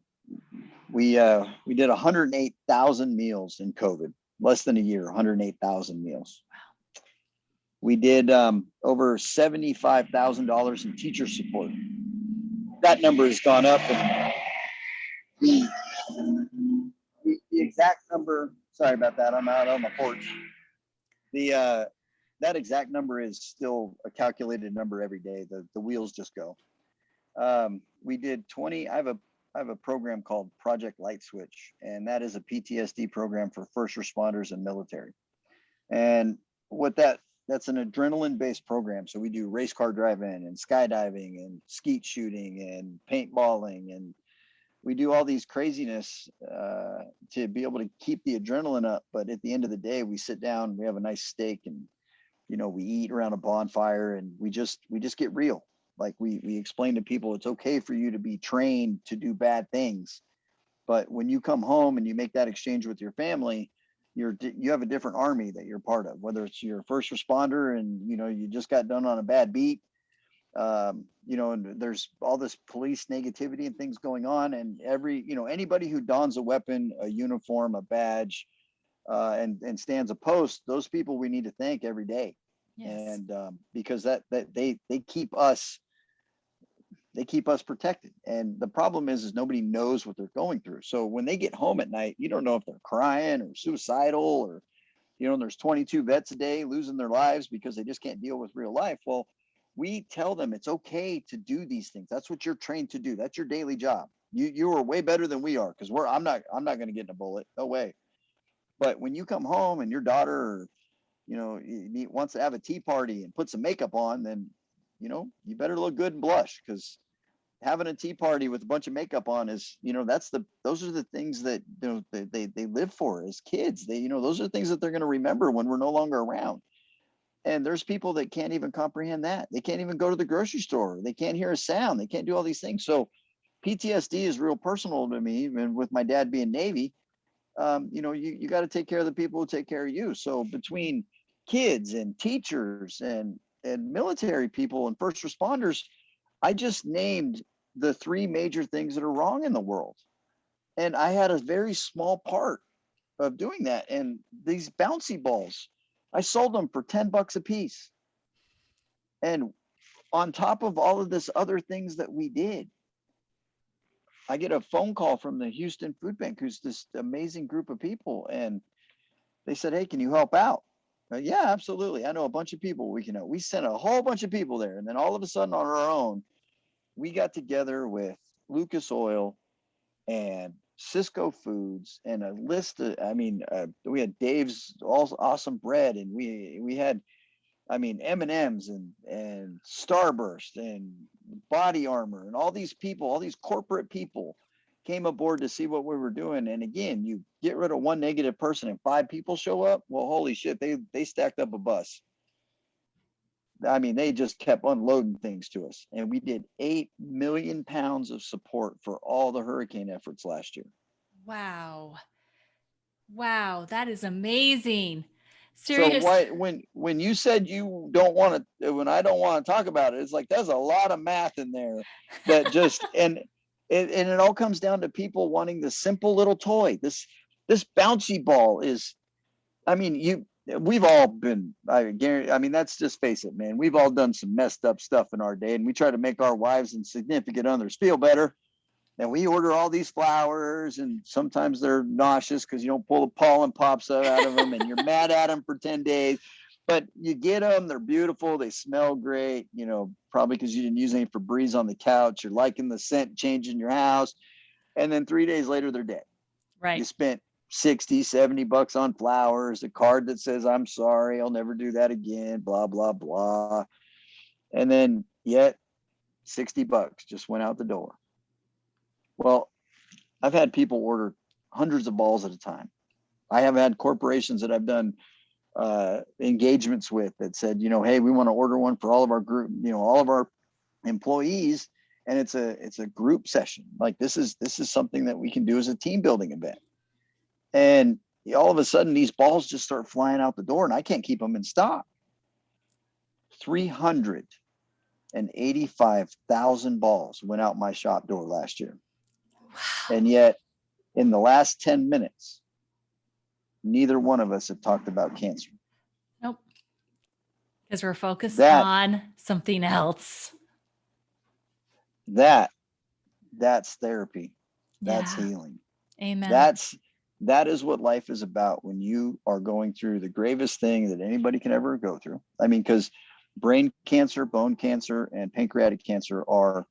we did 108,000 meals in COVID, less than a year, 108,000 meals. We did over $75,000 in teacher support. That number has gone up, and the, the exact number. Sorry about that. I'm out on the porch. The that exact number is still a calculated number every day. The wheels just go. We did 20. I have a program called Project Light Switch, and that is a PTSD program for first responders and military. And what that's an adrenaline based program. So we do race car driving and skydiving and skeet shooting and paintballing, and we do all these craziness to be able to keep the adrenaline up. But at the end of the day, we sit down, we have a nice steak, and we eat around a bonfire, and we just get real. Like we explain to people it's okay for you to be trained to do bad things, but when you come home and you make that exchange with your family, you have a different army that you're part of, whether it's your first responder and you just got done on a bad beat. And there's all this police negativity and things going on, and anybody who dons a weapon, a uniform, a badge, and stands a post, those people we need to thank every day. Yes. And because that they keep us protected. And the problem is nobody knows what they're going through. So when they get home at night, you don't know if they're crying or suicidal, or there's 22 vets a day losing their lives because they just can't deal with real life. Well, we tell them it's okay to do these things. That's what you're trained to do. That's your daily job. You are way better than we are, because I'm not going to get in a bullet. No way. But when you come home and your daughter, wants to have a tea party and put some makeup on, then you better look good and blush, because having a tea party with a bunch of makeup on is, those are the things that they live for as kids. Those are the things that they're going to remember when we're no longer around. And there's people that can't even comprehend that. They can't even go to the grocery store. They can't hear a sound. They can't do all these things. So PTSD is real personal to me. And with my dad being Navy, you got to take care of the people who take care of you. So between kids and teachers and military people and first responders, I just named the three major things that are wrong in the world. And I had a very small part of doing that. And these bouncy balls, I sold them for $10 a piece. And on top of all of this other things that we did, I get a phone call from the Houston Food Bank, who's this amazing group of people. And They said, hey, can you help out? Yeah, absolutely. I know a bunch of people we can help. We sent a whole bunch of people there. And then all of a sudden on our own, we got together with Lucas Oil and Cisco Foods and a list of, we had Dave's awesome bread, and we had, M&Ms and Starburst and Body Armor, and all these people, all these corporate people came aboard to see what we were doing. And again, you get rid of one negative person and 5 people show up. Well, holy shit, they stacked up a bus. They just kept unloading things to us. And we did 8 million pounds of support for all the hurricane efforts last year. Wow. Wow. That is amazing. So Serious. when you said you don't want to, when I don't want to talk about it, it's like there's a lot of math in there that just and it all comes down to people wanting the simple little toy. This bouncy ball is, we've all been, I guarantee, that's just face it, man. We've all done some messed up stuff in our day, and we try to make our wives and significant others feel better. And we order all these flowers, and sometimes they're nauseous because you don't pull the pollen pops out of them, and you're mad at them for 10 days. But you get them, they're beautiful, they smell great, probably because you didn't use any Febreze on the couch. You're liking the scent change in your house. And then 3 days later, they're dead. Right. You spent 60, 70 bucks on flowers, a card that says, I'm sorry, I'll never do that again, blah, blah, blah. And then yet 60 bucks just went out the door. Well, I've had people order hundreds of balls at a time. I have had corporations that I've done engagements with that said, hey, we want to order one for all of our group, all of our employees. And it's a group session. Like this is something that we can do as a team building event. And all of a sudden these balls just start flying out the door, and I can't keep them in stock. 385,000 balls went out my shop door last year. Wow. And yet in the last 10 minutes, neither one of us have talked about cancer. Nope. Because we're focused on something else. That's therapy. That's healing. Amen. That is what life is about when you are going through the gravest thing that anybody can ever go through. Because brain cancer, bone cancer, and pancreatic cancer are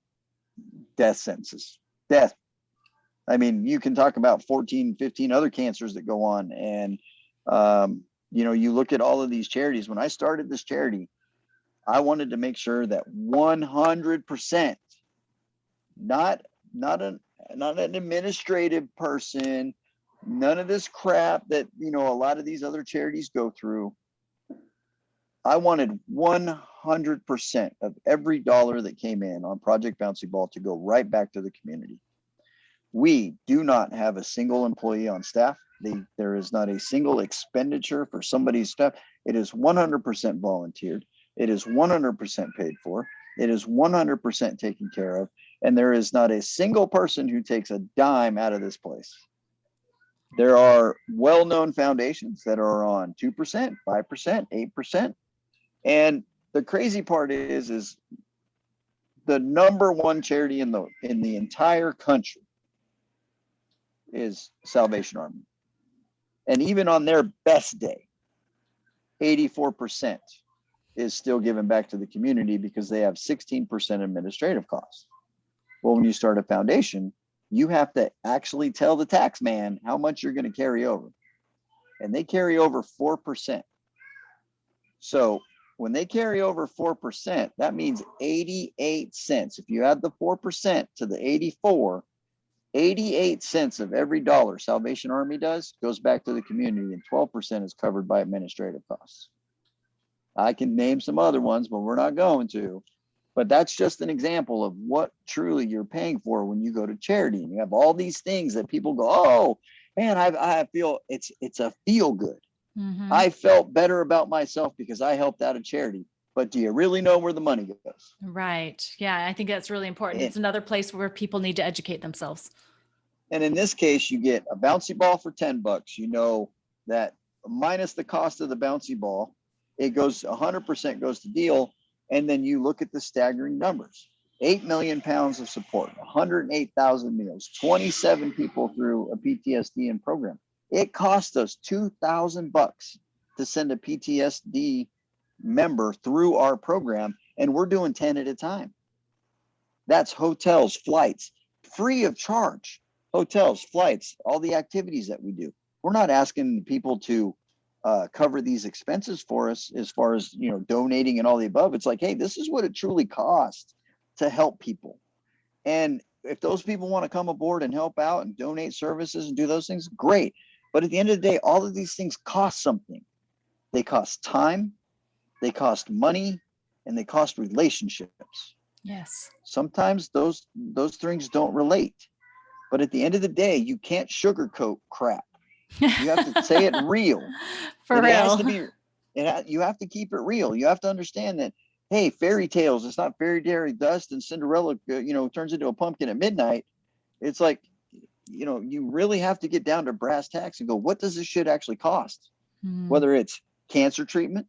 death sentences. Death. You can talk about 14, 15 other cancers that go on. And, you look at all of these charities. When I started this charity, I wanted to make sure that 100%, not an administrative person, none of this crap that, a lot of these other charities go through. I wanted 100% of every dollar that came in on Project Bouncy Ball to go right back to the community. We do not have a single employee on staff. There is not a single expenditure for somebody's staff. It is 100% volunteered. It is 100% paid for. It is 100% taken care of. And there is not a single person who takes a dime out of this place. There are well-known foundations that are on 2%, 5%, 8%. And the crazy part is the number one charity in the entire country is Salvation Army. And even on their best day, 84% is still given back to the community because they have 16% administrative costs. Well, when you start a foundation, you have to actually tell the tax man how much you're going to carry over. And they carry over 4%. So when they carry over 4%, that means 88 cents. If you add the 4% to the 84, 88 cents of every dollar Salvation Army does goes back to the community, and 12% is covered by administrative costs. I can name some other ones, but we're not going to. But that's just an example of what truly you're paying for when you go to charity. And you have all these things that people go, oh, man, I feel it's a feel good. Mm-hmm. I felt better about myself because I helped out a charity. But do you really know where the money goes? Right. Yeah, I think that's really important. It's another place where people need to educate themselves. And in this case, you get a bouncy ball for $10. You know that minus the cost of the bouncy ball, it goes 100% goes to deal. And then you look at the staggering numbers. 8 million pounds of support, 108,000 meals, 27 people through a PTSD and program. It cost us $2,000 to send a PTSD member through our program, and we're doing 10 at a time. That's hotels, flights, free of charge. Hotels, flights, all the activities that we do. We're not asking people to cover these expenses for us as far as, donating and all the above. It's like, hey, this is what it truly costs to help people. And if those people want to come aboard and help out and donate services and do those things, great. But at the end of the day, all of these things cost something. They cost time, they cost money, and they cost relationships. Yes. Sometimes those things don't relate. But at the end of the day, you can't sugarcoat crap. You have to say it real. For It has real. to be. You have to keep it real. You have to understand that, hey, fairy tales. It's not fairy dust and Cinderella, turns into a pumpkin at midnight. It's like, you really have to get down to brass tacks and go, what does this shit actually cost? Whether it's cancer treatment,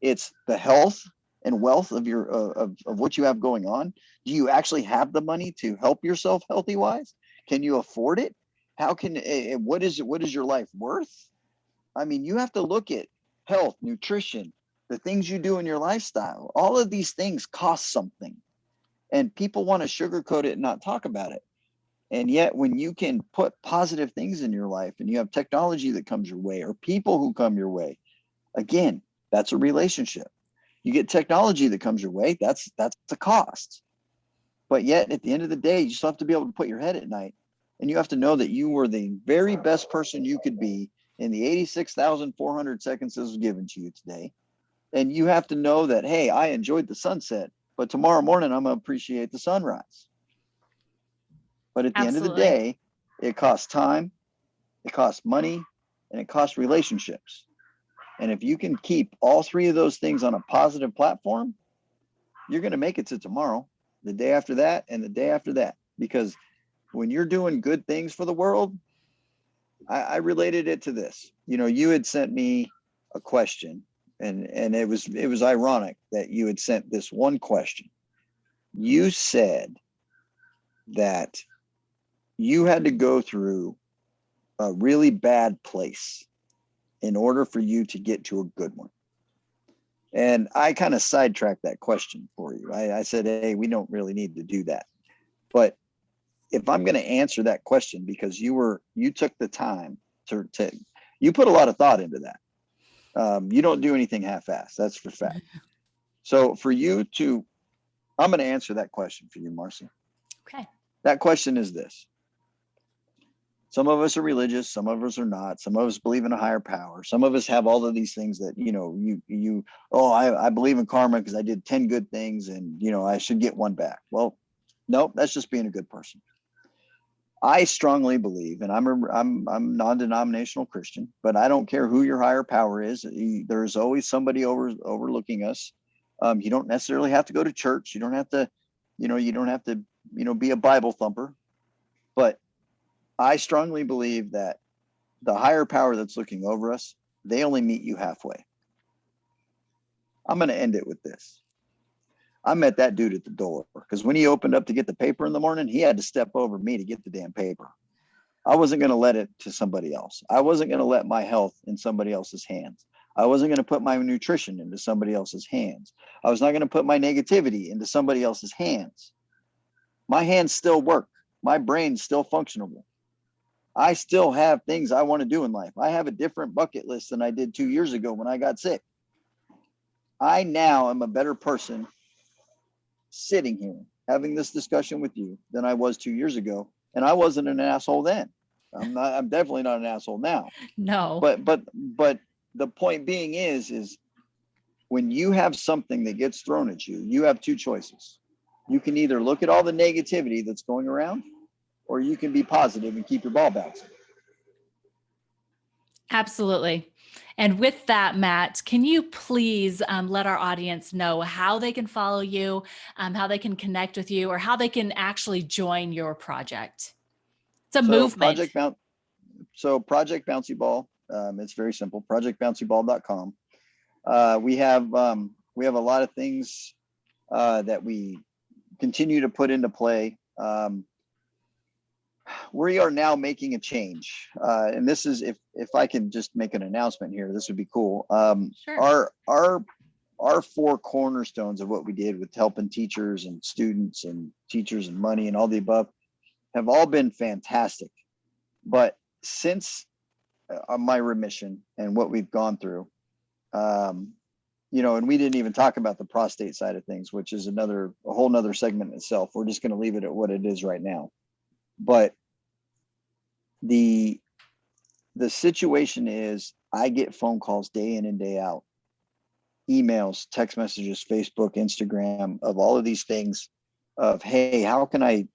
it's the health and wealth of your of what you have going on. Do you actually have the money to help yourself healthy wise? Can you afford it? How can what is your life worth? I mean, you have to look at health, nutrition, the things you do in your lifestyle. All of these things cost something, and people want to sugarcoat it and not talk about it. And yet, when you can put positive things in your life and you have technology that comes your way or people who come your way, again, that's a relationship. You get technology that comes your way, that's a cost. But yet, at the end of the day, you still have to be able to put your head at night, and you have to know that you were the very best person you could be in the 86,400 seconds that was given to you today. And you have to know that, hey, I enjoyed the sunset, but tomorrow morning I'm going to appreciate the sunrise. But at the end of the Absolutely. day, it costs time, it costs money, and it costs relationships. And if you can keep all three of those things on a positive platform, you're going to make it to tomorrow, the day after that, and the day after that. Because when you're doing good things for the world, I related it to this. You had sent me a question, and it was ironic that you had sent this one question. You said that you had to go through a really bad place in order for you to get to a good one. And I kind of sidetracked that question for you. I said, hey, we don't really need to do that. But if I'm going to answer that question, because you took the time to you put a lot of thought into that. You don't do anything half-assed. That's for fact. So for you to, I'm going to answer that question for you, Marcy. Okay. That question is this. Some of us are religious, some of us are not. Some of us believe in a higher power. Some of us have all of these things that, I believe in karma because I did 10 good things and, I should get one back. Well, nope, that's just being a good person. I strongly believe, and I'm non-denominational Christian, but I don't care who your higher power is. There's always somebody overlooking us. You don't necessarily have to go to church. You don't have to, be a Bible thumper, but I strongly believe that the higher power that's looking over us, they only meet you halfway. I'm going to end it with this. I met that dude at the door because when he opened up to get the paper in the morning, he had to step over me to get the damn paper. I wasn't going to let it to somebody else. I wasn't going to let my health in somebody else's hands. I wasn't going to put my nutrition into somebody else's hands. I was not going to put my negativity into somebody else's hands. My hands still work. My brain's still functionable. I still have things I want to do in life. I have a different bucket list than I did 2 years ago when I got sick. I now am a better person sitting here having this discussion with you than I was 2 years ago. And I wasn't an asshole then. I'm definitely not an asshole now. No. But the point being is when you have something that gets thrown at you, you have two choices. You can either look at all the negativity that's going around, or you can be positive and keep your ball bouncing. Absolutely. And with that, Matt, can you please let our audience know how they can follow you, how they can connect with you, or how they can actually join your project? It's a movement. Project Bouncy Ball. It's very simple. ProjectBouncyBall.com. We have a lot of things that we continue to put into play. we are now making a change. And this is, if I can just make an announcement here, this would be cool. Sure. Our four cornerstones of what we did with helping teachers and students and teachers and money and all the above have all been fantastic. But since my remission and what we've gone through, and we didn't even talk about the prostate side of things, which is a whole nother segment in itself. We're just going to leave it at what it is right now. But the situation is, I get phone calls day in and day out, emails, text messages, Facebook, Instagram, of all of these things of, hey, how can I,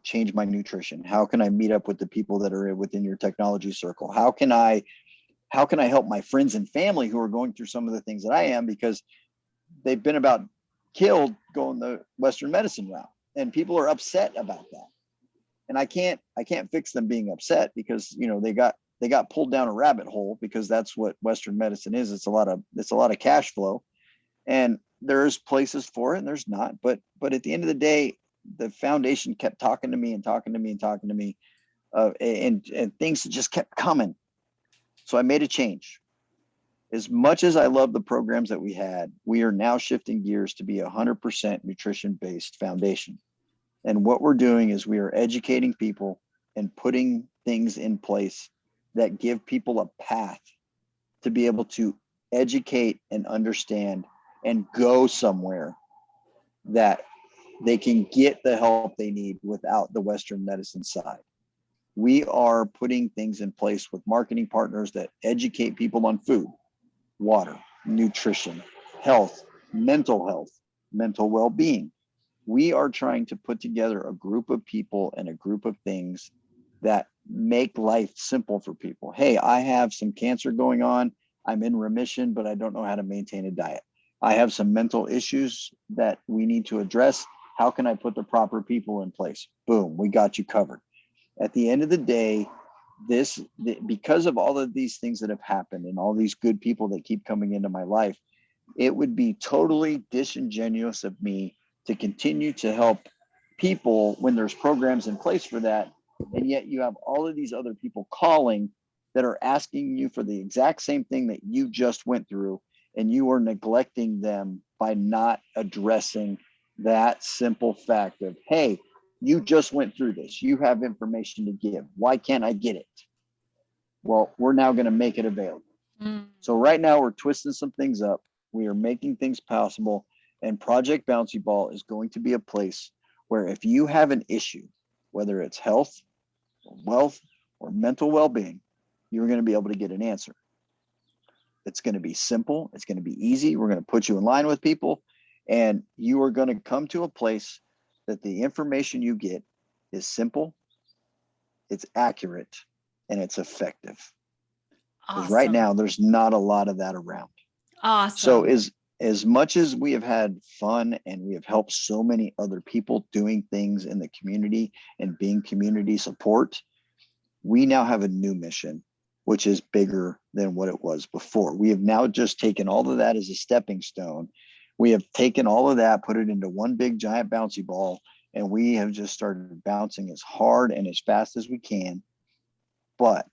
change my nutrition? How can I meet up with the people that are within your technology circle? How can I help my friends and family who are going through some of the things that I am, because they've been about killed going the Western medicine route, and people are upset about that. And I can't fix them being upset, because they got pulled down a rabbit hole, because that's what Western medicine is. It's a lot of cash flow, and there's places for it and there's not. But at the end of the day, the foundation kept talking to me and talking to me and talking to me, and things just kept coming. So I made a change. As much as I love the programs that we had, we are now shifting gears to be 100% nutrition-based foundation. And what we're doing is we are educating people and putting things in place that give people a path to be able to educate and understand and go somewhere that they can get the help they need without the Western medicine side. We are putting things in place with marketing partners that educate people on food, water, nutrition, health, mental well-being. We are trying to put together a group of people and a group of things that make life simple for people. Hey, I have some cancer going on. I'm in remission, but I don't know how to maintain a diet. I have some mental issues that we need to address. How can I put the proper people in place? Boom, we got you covered. At the end of the day, because of all of these things that have happened and all these good people that keep coming into my life, it would be totally disingenuous of me to continue to help people when there's programs in place for that. And yet you have all of these other people calling that are asking you for the exact same thing that you just went through, and you are neglecting them by not addressing that simple fact of, hey, you just went through this. You have information to give. Why can't I get it? Well, we're now going to make it available. So right now we're twisting some things up. We are making things possible. And Project Bouncy Ball is going to be a place where if you have an issue, whether it's health or wealth or mental well-being, you're going to be able to get an answer. It's going to be simple. It's going to be easy. We're going to put you in line with people, and you are going to come to a place that the information you get is simple, it's accurate, and it's effective. Because right now there's not a lot of that around. Awesome. So as much as we have had fun and we have helped so many other people doing things in the community and being community support, we now have a new mission, which is bigger than what it was before. We have now just taken all of that as a stepping stone. We have taken all of that, put it into one big giant bouncy ball, and we have just started bouncing as hard and as fast as we can. But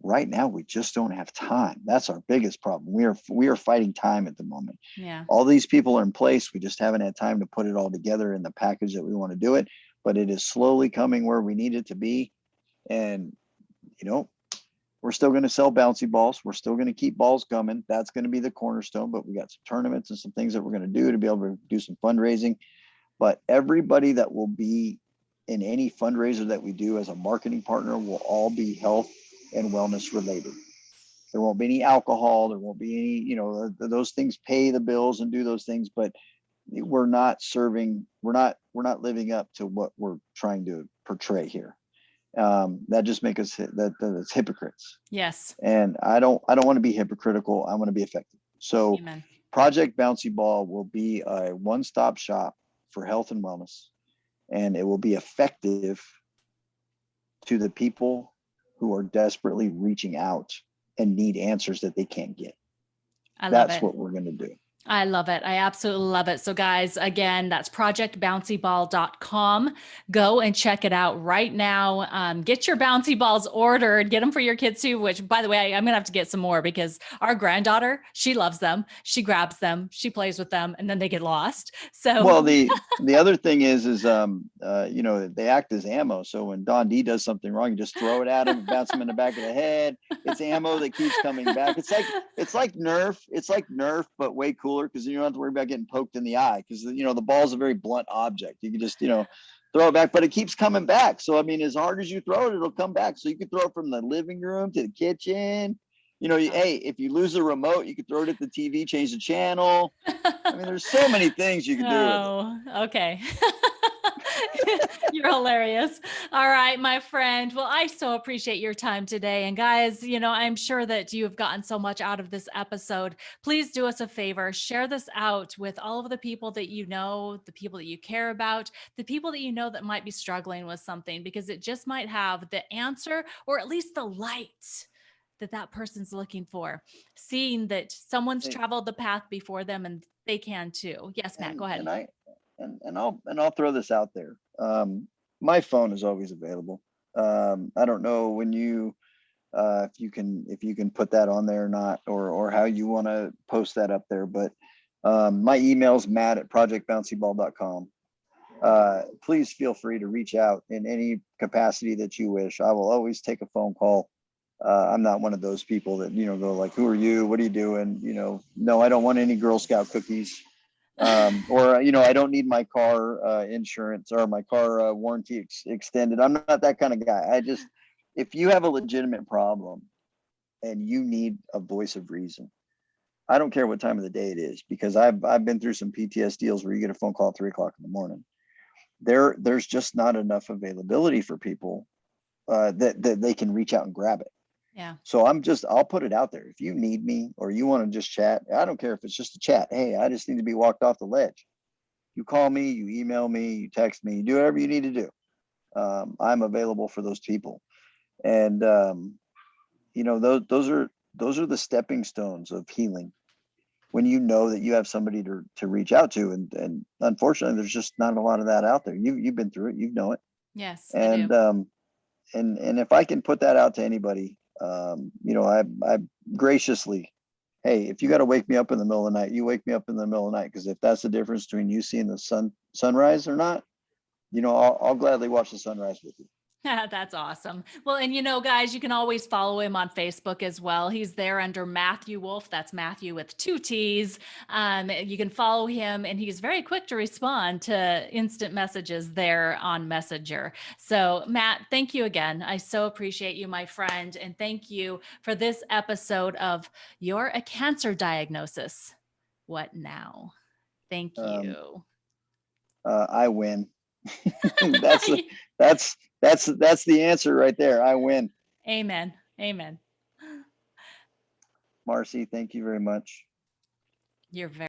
right now we just don't have time. That's our biggest problem. We are fighting time at the moment. Yeah. All these people are in place. We just haven't had time to put it all together in the package that we want to do it, but it is slowly coming where we need it to be. And, we're still going to sell bouncy balls. We're still going to keep balls coming. That's going to be the cornerstone, but we got some tournaments and some things that we're going to do to be able to do some fundraising. But everybody that will be in any fundraiser that we do as a marketing partner will all be health and wellness related. There won't be any alcohol. There won't be any, those things pay the bills and do those things, but we're not living up to what we're trying to portray here. That just makes us that's hypocrites. Yes. And I don't want to be hypocritical. I want to be effective. So Amen. Project Bouncy Ball will be a one-stop shop for health and wellness, and it will be effective to the people who are desperately reaching out and need answers that they can't get. I love That's it. what we're going to do. I love it. I absolutely love it. So, guys, again, that's projectbouncyball.com. Go and check it out right now. Get your bouncy balls ordered, get them for your kids too, which, by the way, I'm going to have to get some more because our granddaughter, she loves them. She grabs them, she plays with them, and then they get lost. So, Well, the other thing is they act as ammo. So when Don D does something wrong, you just throw it at him, bounce him in the back of the head. It's ammo that keeps coming back. It's like Nerf. It's like Nerf, but way cooler because you don't have to worry about getting poked in the eye because the ball's a very blunt object. You can just throw it back, but it keeps coming back. So I mean, as hard as you throw it, it'll come back. So you can throw it from the living room to the kitchen. Hey, if you lose the remote, you can throw it at the TV, change the channel. I mean, there's so many things you can do with it. oh, okay. You're hilarious. All right, my friend. Well, I so appreciate your time today. And guys, I'm sure that you have gotten so much out of this episode. Please do us a favor, share this out with all of the people that you know, the people that you care about, the people that you know that might be struggling with something, because it just might have the answer or at least the light that person's looking for, seeing that someone's Hey, traveled the path before them and they can too. Yes, Matt, go and ahead. and I and I'll throw this out there. My phone is always available. I don't know when if you can put that on there or not, or how you want to post that up there, but my email's matt@projectbouncyball.com. Please feel free to reach out in any capacity that you wish. I will always take a phone call. I'm not one of those people that go like, "Who are you? What are you doing?" No, I don't want any Girl Scout cookies, or I don't need my car insurance or my car warranty extended. I'm not that kind of guy. If you have a legitimate problem and you need a voice of reason, I don't care what time of the day it is, because I've been through some PTS deals where you get a phone call at 3 o'clock in the morning. There's just not enough availability for people that they can reach out and grab it. Yeah. So I'll put it out there. If you need me or you want to just chat, I don't care if it's just a chat. Hey, I just need to be walked off the ledge. You call me, you email me, you text me, you do whatever you need to do. I'm available for those people. And those are the stepping stones of healing. When you know that you have somebody to reach out to, and unfortunately, there's just not a lot of that out there. You've been through it, you know it. Yes, I do. And if I can put that out to anybody, I graciously, hey, if you got to wake me up in the middle of the night, you wake me up in the middle of the night, because if that's the difference between you seeing the sunrise or not, I'll gladly watch the sunrise with you. That's awesome. Well, and guys, you can always follow him on Facebook as well. He's there under Matthew Wolfe. That's Matthew with 2 T's. You can follow him, and he's very quick to respond to instant messages there on Messenger. So, Matt, thank you again. I so appreciate you, my friend. And thank you for this episode of You're a Cancer Diagnosis. What now? Thank Um, you. I win. that's that's the answer right there. I win. Amen. Amen. Marcy, thank you very much. You're very